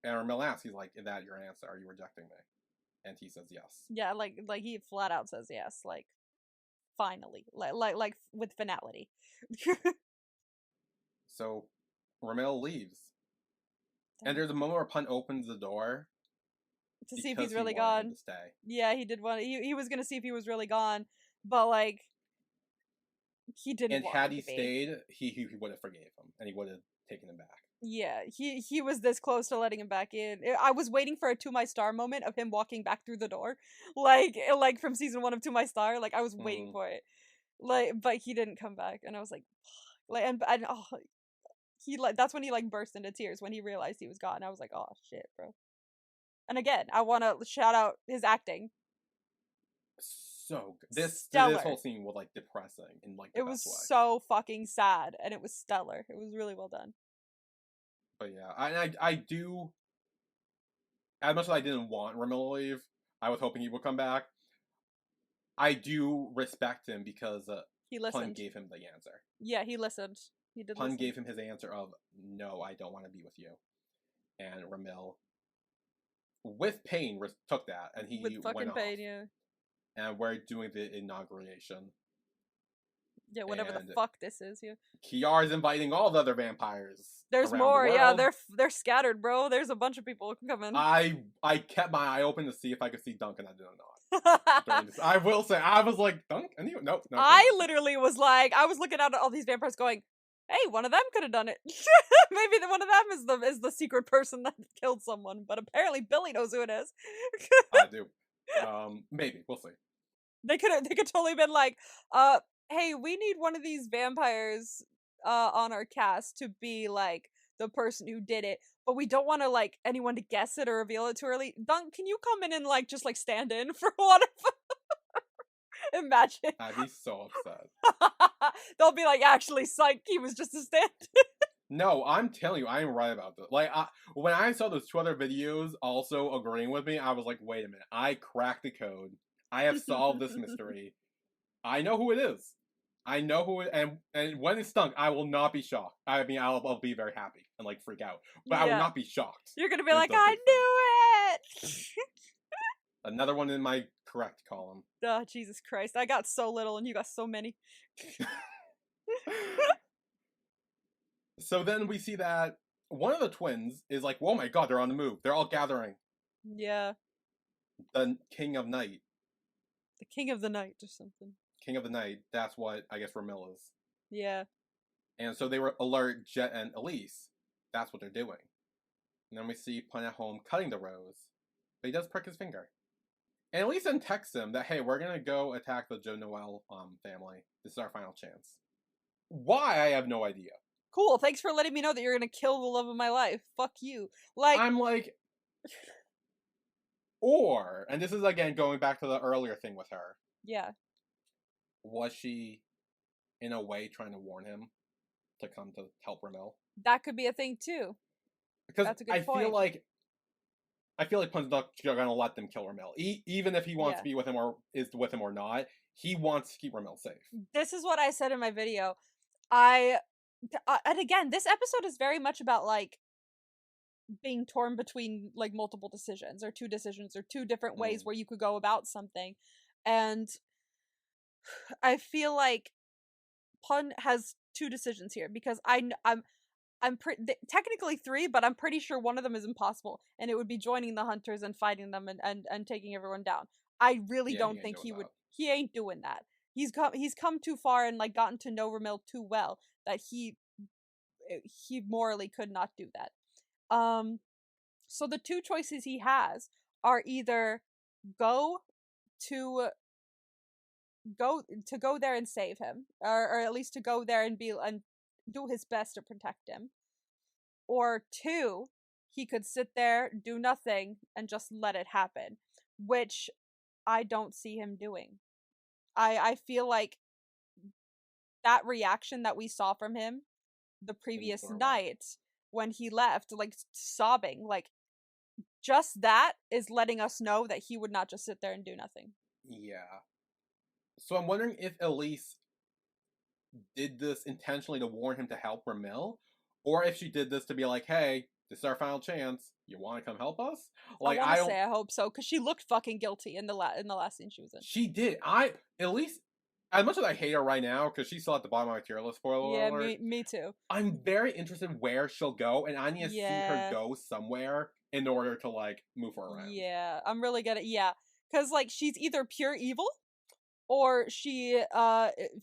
And Ramil asks, he's like, "Is that your answer? Are you rejecting me?" And he says yes. Yeah, like he flat out says yes. Like finally, like with finality. So Ramil leaves, and there's a moment where Pun opens the door to see if he's really gone. Yeah, he did want. He was gonna see if he was really gone, but like he didn't. And had he stayed, he would have forgave him, and he would have taken him back. Yeah, he was this close to letting him back in. I was waiting for a To My Star moment of him walking back through the door, like from season 1 of To My Star. Like I was waiting for it, like, but he didn't come back, and I was like, and he that's when he like burst into tears when he realized he was gone. I was like, oh shit, bro. And again, I want to shout out his acting. So good. This whole scene was like depressing in like the best way. So fucking sad, and it was stellar. It was really well done. But yeah, I do. As much as I didn't want Ramil to leave, I was hoping he would come back. I do respect him because he listened. Pun gave him the answer. Yeah, he listened. He did. Pun gave him his answer of no, I don't want to be with you, and Ramil, with pain, took that, and he with fucking went pain, off. yeah. And we're doing the inauguration. Yeah, whatever the fuck this is, yeah. Kiar's inviting all the other vampires. There's more, yeah. They're scattered, bro. There's a bunch of people coming. I kept my eye open to see if I could see Duncan. I did not. I will say, I was like, Dunk? Nope. I literally was like, I was looking at all these vampires going, hey, one of them could have done it. Maybe one of them is the secret person that killed someone, but apparently Billy knows who it is. I do. Maybe. We'll see. They could totally been like, hey, we need one of these vampires on our cast to be like the person who did it, but we don't want to like anyone to guess it or reveal it too early. Dunk, can you come in and like just like stand in for one of them? Imagine. I'd be so upset. They'll be like, actually, psych, he was just a stand. No, I'm telling you, I am right about this. Like, when I saw those 2 other videos also agreeing with me, I was like, wait a minute. I cracked the code. I have solved this mystery. I know who it is. I know who it, and when it's stunk, I will not be shocked. I mean, I'll be very happy and like freak out, but I will not be shocked. You're gonna be like, I knew it. Another one in my correct column. Oh, Jesus Christ! I got so little, and you got so many. So then we see that one of the twins is like, "Oh my god, they're on the move! They're all gathering." Yeah. The King of Night. The King of the Night or something. King of the Night. That's what I guess Ramil is. Yeah. And so they were alert Jet and Elise. That's what they're doing. And then we see Pun at home cutting the rose, but he does prick his finger. And Elise then texts him that, "Hey, we're gonna go attack the Joe Noel family. This is our final chance." Why? I have no idea. Cool. Thanks for letting me know that you're gonna kill the love of my life. Fuck you. Like, I'm like, or, and this is again going back to the earlier thing with her. Yeah. Was she, in a way, trying to warn him to come to help Ramil? That could be a thing too. Because That's a good I point. feel like Pun's not gonna let them kill Ramil, even if he wants to be with him or is with him or not. He wants to keep Ramil safe. This is what I said in my video. And again, this episode is very much about like being torn between like multiple decisions or 2 decisions or 2 different ways where you could go about something, and I feel like Pun has 2 decisions here because I'm technically 3, but I'm pretty sure one of them is impossible, and it would be joining the hunters and fighting them and taking everyone down. I really don't think he would. He ain't doing that. He's come too far and like gotten to know Ramil too well that he morally could not do that. So the 2 choices he has are either go there and save him, or at least to go there and do his best to protect him, or 2, he could sit there, do nothing, and just let it happen, which I don't see him doing. I feel like that reaction that we saw from him the previous night when he left, like sobbing, like just that is letting us know that he would not just sit there and do nothing. Yeah. So I'm wondering if Elise did this intentionally to warn him to help Ramil, or if she did this to be like, "Hey, this is our final chance. You want to come help us?" Like, I want to say I hope so, because she looked fucking guilty in the last scene she was in. She did. Elise, as much as I hate her right now, because she's still at the bottom of my tier list, spoiler alert. Me too. I'm very interested where she'll go, and I need to see her go somewhere in order to, like, move her around. Yeah, I'm really good at, because, like, she's either pure evil, or she,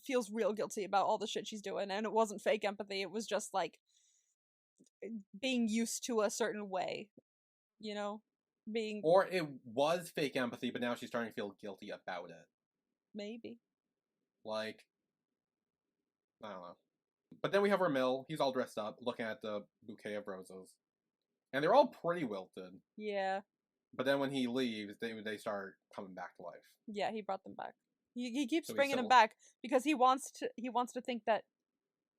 feels real guilty about all the shit she's doing, and it wasn't fake empathy, it was just, like, being used to a certain way, you know? Or it was fake empathy, but now she's starting to feel guilty about it. Maybe. Like, I don't know. But then we have Ramil. He's all dressed up, looking at the bouquet of roses. And they're all pretty wilted. Yeah. But then when he leaves, they start coming back to life. Yeah, he brought them back. He keeps bringing them back because he wants to think that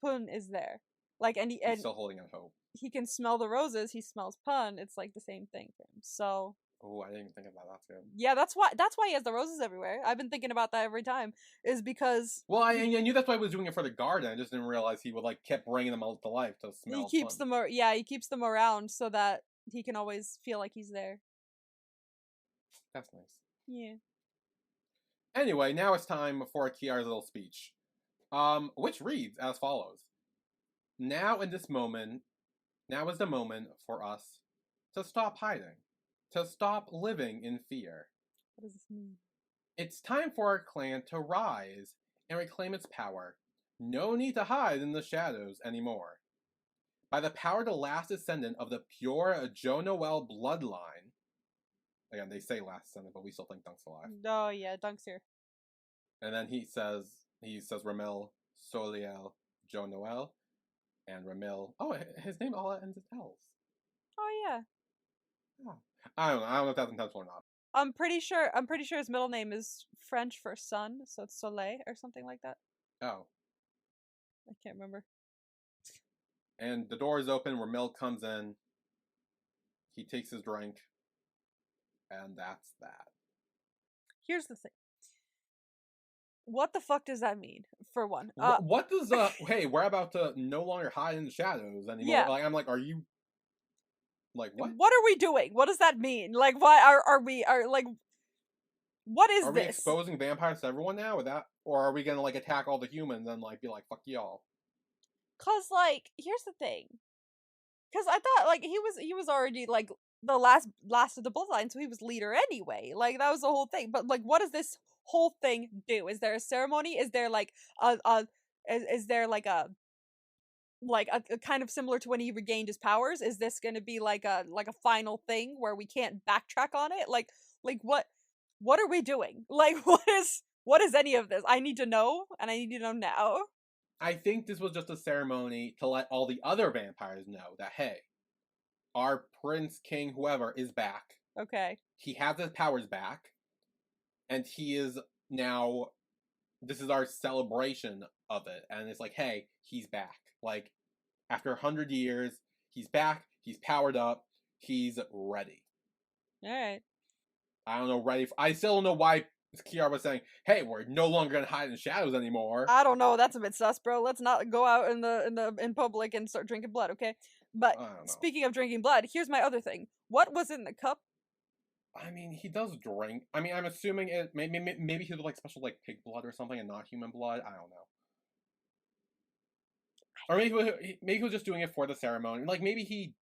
Pun is there. Like, and he's still holding out hope. He can smell the roses. He smells Pun. It's like the same thing for him. So. Oh, I didn't even think about that. That's good. Yeah, that's why he has the roses everywhere. I've been thinking about that every time. Is because. Well, I knew that's why he was doing it for the garden. I just didn't realize he would like kept bringing them all to life to smell. He keeps them. He keeps them around so that he can always feel like he's there. That's nice. Yeah. Anyway, now it's time for Kiara's little speech, which reads as follows: Now is the moment for us to stop hiding, to stop living in fear. What does this mean? It's time for our clan to rise and reclaim its power. No need to hide in the shadows anymore. By the power of the last descendant of the pure Joe Noel bloodline. Again, they say last descendant, but we still think Dunk's alive. Oh yeah, Dunk's here. And then he says Ramil, Soliel, Joe Noel, and Ramil. Oh, his name all ends in L's. Oh yeah. Oh. I don't know if that's intentional or not. I'm pretty sure his middle name is French for sun, so it's Soleil or something like that. Oh. I can't remember. And the door is open. Ramil comes in. He takes his drink. And that's that. Here's the thing. What the fuck does that mean? For one, what does hey, we're about to no longer hide in the shadows anymore. Yeah. Like, I'm like, are you like what? What are we doing? What does that mean? Like, why are we like? What is this? Are we exposing vampires to everyone now with that, or are we gonna like attack all the humans and like be like fuck y'all? Cause like, here's the thing. Cause I thought like he was already like the last of the bloodline, so he was leader anyway. Like that was the whole thing. But like, what does this whole thing do? Is there a ceremony? Is there like is there like a kind of similar to when he regained his powers? Is this going to be like a final thing where we can't backtrack on it? Like what are we doing? Like what is any of this? I need to know, and I need to know now. I think this was just a ceremony to let all the other vampires know that hey, our prince, king, whoever is back. Okay. He has his powers back, and he is now. This is our celebration of it, and it's like, hey, he's back. Like, after 100 years, he's back, he's powered up, he's ready. Alright. I don't know, ready. I still don't know why Kiara was saying, hey, we're no longer gonna hide in the shadows anymore. I don't know, that's a bit sus, bro. Let's not go out in public and start drinking blood, okay? But speaking of drinking blood, here's my other thing. What was in the cup? I mean, he does drink. I mean, I'm assuming it. Maybe he was like special, like pig blood or something, and not human blood. I don't know. Or maybe he was just doing it for the ceremony. Like maybe he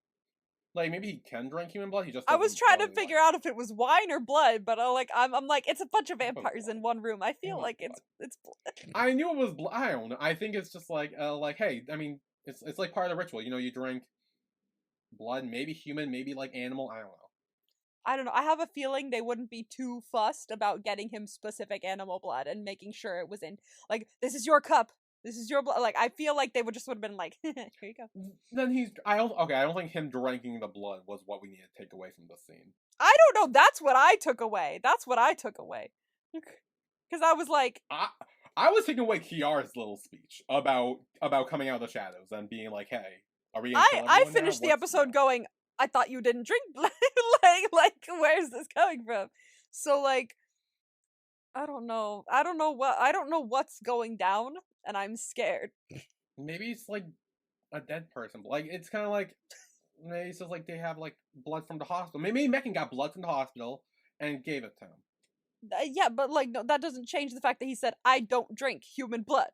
can drink human blood. He just. I was trying to figure out if it was wine or blood, but I'm like, it's a bunch of vampires in one room. I feel like it's blood. I knew it was blood. I don't know. I think it's just like hey, I mean, it's like part of the ritual. You know, you drink blood, maybe human, maybe like animal. I don't know. I have a feeling they wouldn't be too fussed about getting him specific animal blood and making sure it was in, like, this is your cup. This is your blood. Like, I feel like they would have been like, here you go. Then I don't think him drinking the blood was what we need to take away from the scene. I don't know. That's what I took away. Because I was like, I was taking away Kiara's little speech about coming out of the shadows and being like, hey, are we gonna kill everyone I finished the episode going, I thought you didn't drink blood. like where's this coming from? So like, I don't know what's going down, and I'm scared. Maybe it's like a dead person. Like it's kind of like maybe it's just like they have like blood from the hospital. Maybe Megan got blood from the hospital and gave it to him. Yeah, but like no, that doesn't change the fact that he said I don't drink human blood,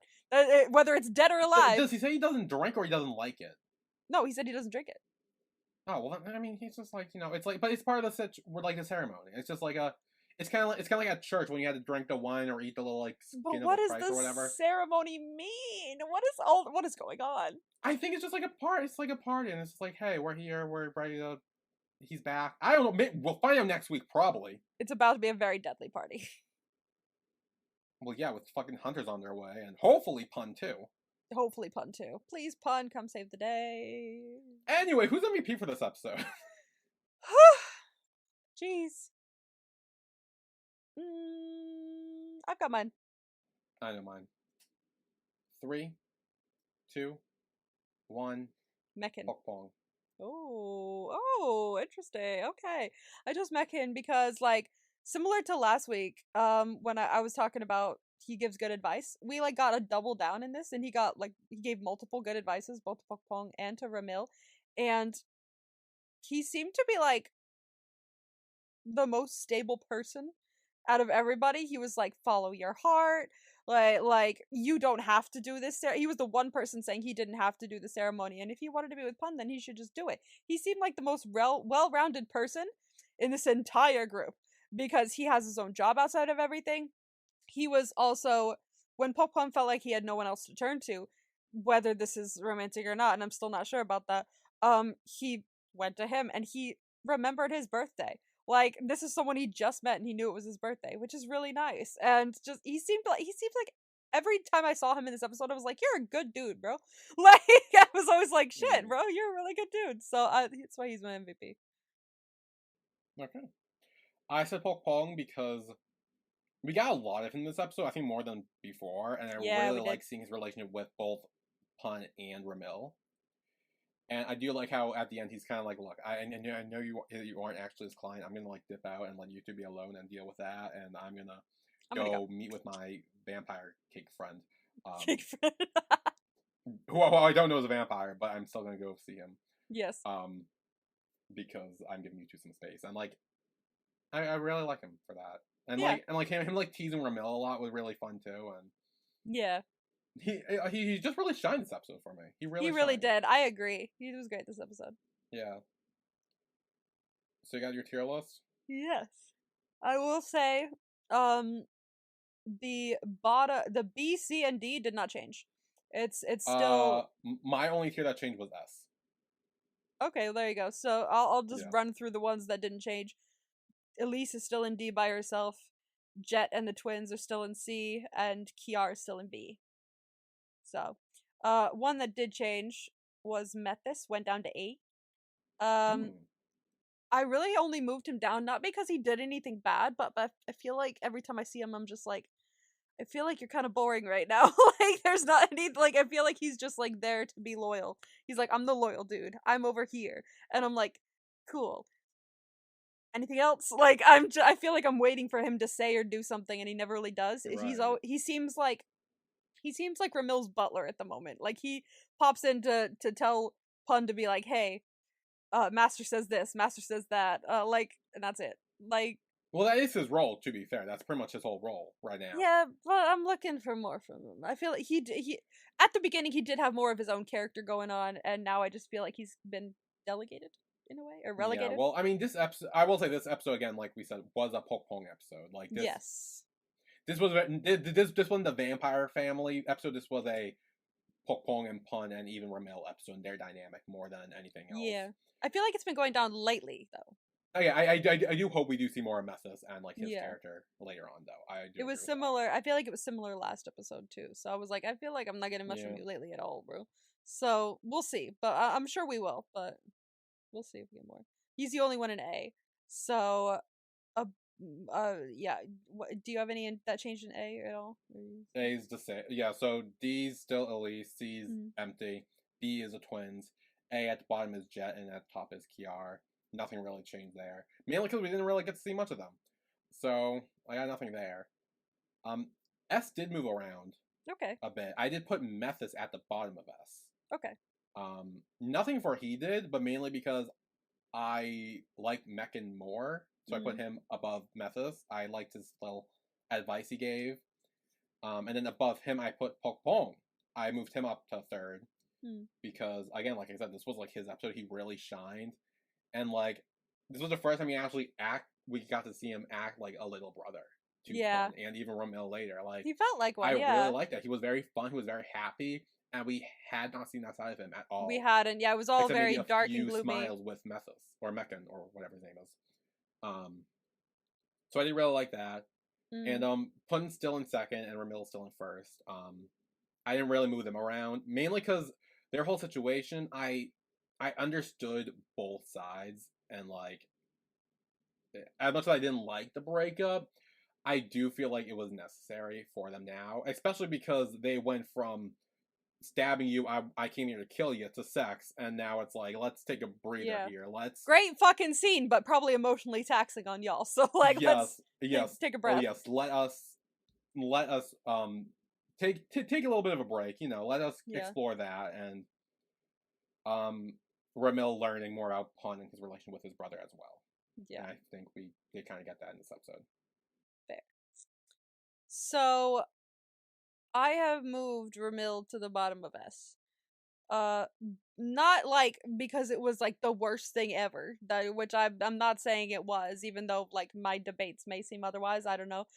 whether it's dead or alive. Does he say he doesn't drink or he doesn't like it? No, he said he doesn't drink it. Oh well, I mean, he's just like it's like, but it's part of the ceremony. It's just like it's kind of like at church when you had to drink the wine or eat the little like skin of the Christ or whatever. What does the ceremony mean? What is going on? I think it's just like a part. It's like a party, and it's like, hey, we're here, we're ready to. He's back. I don't know. Maybe we'll find out next week, probably. It's about to be a very deadly party. Well, yeah, with fucking hunters on their way, and hopefully Pun too. Hopefully Pun too. Please Pun, come save the day. Anyway, who's MVP for this episode? Jeez. I've got mine. I know mine. 3, 2, 1. Mekin. Pokpong. Oh, interesting. Okay. I chose Mekin because, like, similar to last week, when I was talking about he gives good advice, we, like, got a double down in this, and he gave multiple good advices, both to Pokpong and to Ramil, and he seemed to be, like, the most stable person out of everybody. He was like, follow your heart, like you don't have to do this. He was the one person saying he didn't have to do the ceremony, and if he wanted to be with Pun, then he should just do it. He seemed like the most well-rounded person in this entire group because he has his own job outside of everything. He was also, when Pokpong felt like he had no one else to turn to, whether this is romantic or not, and I'm still not sure about that, he went to him and he remembered his birthday. Like, this is someone he just met and he knew it was his birthday, which is really nice. And just he seemed like every time I saw him in this episode, I was like, you're a good dude, bro. Like, I was always like, shit, bro, you're a really good dude. So that's why he's my MVP. Okay. I said Pokpong because we got a lot of him in this episode, I think more than before, and I Yeah, really we did. like seeing his relationship with both Pun and Ramil. And I do like how at the end he's kind of like, look, I know you aren't actually his client. I'm gonna like dip out and let you two be alone and deal with that, and I'm gonna go meet with my vampire cake friend. Cake friend. who I don't know is a vampire, but I'm still gonna go see him. Yes. Because I'm giving you two some space, and like, I really like him for that, and Yeah. like him like teasing Ramil a lot was really fun too, and yeah. He just really shined this episode for me. He really shined. did. I agree. He was great this episode. Yeah. So you got your tier list? Yes. I will say, the B, C, and D did not change. It's still my only tier that changed was S. Okay, there you go. So I'll just run through the ones that didn't change. Elise is still in D by herself. Jet and the twins are still in C, and Kiara is still in B. So, one that did change was Methis, went down to A. I really only moved him down not because he did anything bad, but I feel like every time I see him, I'm just like, I feel like you're kind of boring right now. Like, there's not any, like, I feel like he's just, like, there to be loyal. He's like, I'm the loyal dude. I'm over here. And I'm like, cool. Anything else? Like, I feel like I'm waiting for him to say or do something, and he never really does. Right. He seems like Ramil's butler at the moment. Like, he pops in to tell Pun to be like, hey, Master says this, Master says that, like, and that's it. Like, well, that is his role, to be fair. That's pretty much his whole role right now. yeah, but I'm looking for more from him. I feel like he at the beginning he did have more of his own character going on, and now I just feel like he's been delegated in a way, or relegated. Yeah, well, I mean, this episode, I will say this episode, again, like we said, was a Pokpong episode. Like, this, yes. This wasn't the vampire family episode. This was a Pokpong and Pun and even Ramil episode, and their dynamic more than anything else. Yeah. I feel like it's been going down lately, though. Oh, yeah, I do hope we do see more of Methus and like his character later on, though. I do. It was similar. I feel like it was similar last episode too. So I was like, I feel like I'm not getting much from you lately at all, bro. So we'll see, but I'm sure we will. But we'll see if we get more. He's the only one in A. So, yeah. Do you have any that changed in A at all? A's the same. Yeah. So D's still Elise. C's empty. B is the twins. A at the bottom is Jet, and at the top is Kiara. Nothing really changed there. Mainly because we didn't really get to see much of them. So I got nothing there. S did move around. Okay. A bit. I did put Methus at the bottom of S. Okay. Nothing for he did, but mainly because I like Mekan more. So I put him above Methus. I liked his little advice he gave. And then above him I put Pokpong. I moved him up to third. Because again, like I said, this was like his episode. He really shined. And like, this was the first time we got to see him act like a little brother to Pun, and even Ramil later. Like, he felt like one. I really liked that. He was very fun. He was very happy, and we had not seen that side of him at all. We hadn't. Yeah, it was all very dark and gloomy. Smiles with Methus or Mekan or whatever his name is. So I did really like that. And Pun's still in second, and Ramil's still in first. I didn't really move them around, mainly because their whole situation, I understood both sides, and like, as much as I didn't like the breakup, I do feel like it was necessary for them now, especially because they went from stabbing you, I came here to kill you, to sex, and now it's like, let's take a breather here. Let's great fucking scene, but probably emotionally taxing on y'all. So like, let's take a breath. Oh yes, let us take a little bit of a break. You know, let us explore that, and Ramil learning more about Pun and his relation with his brother as well. Yeah. And I think we did kind of get that in this episode. Fair. So, I have moved Ramil to the bottom of S. Not like because it was like the worst thing ever, which I'm not saying it was, even though like my debates may seem otherwise, I don't know.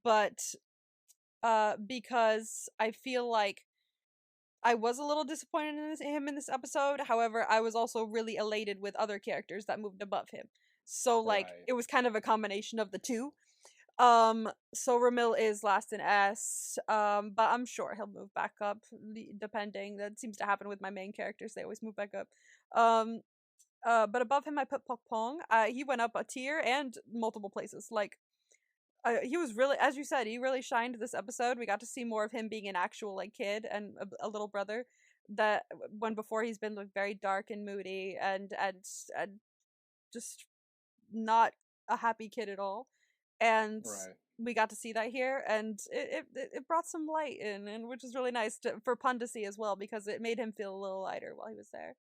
But, because I feel like I was a little disappointed in him in this episode. However, I was also really elated with other characters that moved above him. So like, it was kind of a combination of the two. So Ramil is last in S, but I'm sure he'll move back up, depending. That seems to happen with my main characters. They always move back up. But above him, I put Pokpong. He went up a tier and multiple places. Like, he was really, as you said, he really shined this episode. We got to see more of him being an actual like kid and a little brother. That when before he's been like very dark and moody and just not a happy kid at all. And we got to see that here, and it brought some light in, and which is really nice for Pun to see as well, because it made him feel a little lighter while he was there.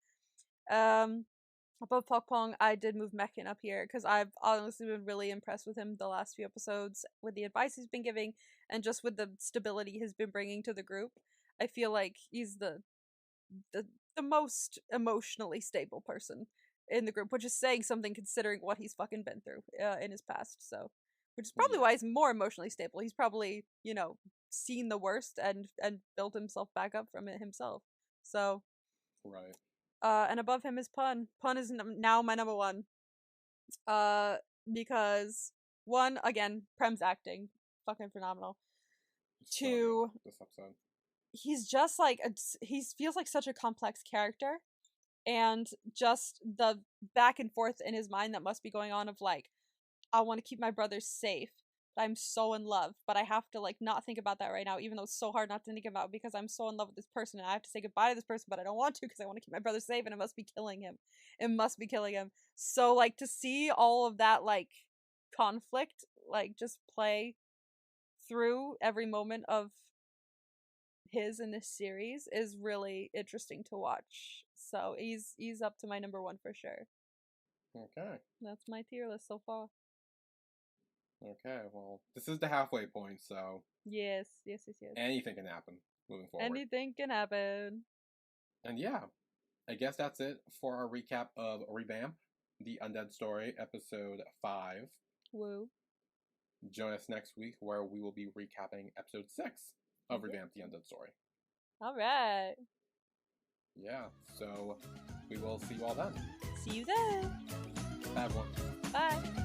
Above Pokpong, I did move Mechan up here because I've honestly been really impressed with him the last few episodes, with the advice he's been giving, and just with the stability he's been bringing to the group. I feel like he's the most emotionally stable person in the group, which is saying something considering what he's fucking been through in his past. So, which is probably why he's more emotionally stable. He's probably, you know, seen the worst and built himself back up from it himself. So, right. And above him is Pun. Pun is now my number one. Because one, again, Prem's acting, fucking phenomenal. Two, this episode, he's just like he feels like such a complex character, and just the back and forth in his mind that must be going on of like, I want to keep my brothers safe. I'm so in love, but I have to like not think about that right now, even though it's so hard not to think about because I'm so in love with this person and I have to say goodbye to this person, but I don't want to because I want to keep my brother safe and it must be killing him. It must be killing him. So like to see all of that like conflict like just play through every moment of his in this series is really interesting to watch. So he's up to my number one for sure. Okay. That's my tier list so far. Okay, well, this is the halfway point, so... Yes. Anything can happen moving forward. Anything can happen. And yeah, I guess that's it for our recap of Revamp The Undead Story, Episode 5. Woo. Join us next week where we will be recapping Episode 6 of Revamp The Undead Story. Alright. Yeah, so we will see you all then. See you then. Bye, everyone. Bye.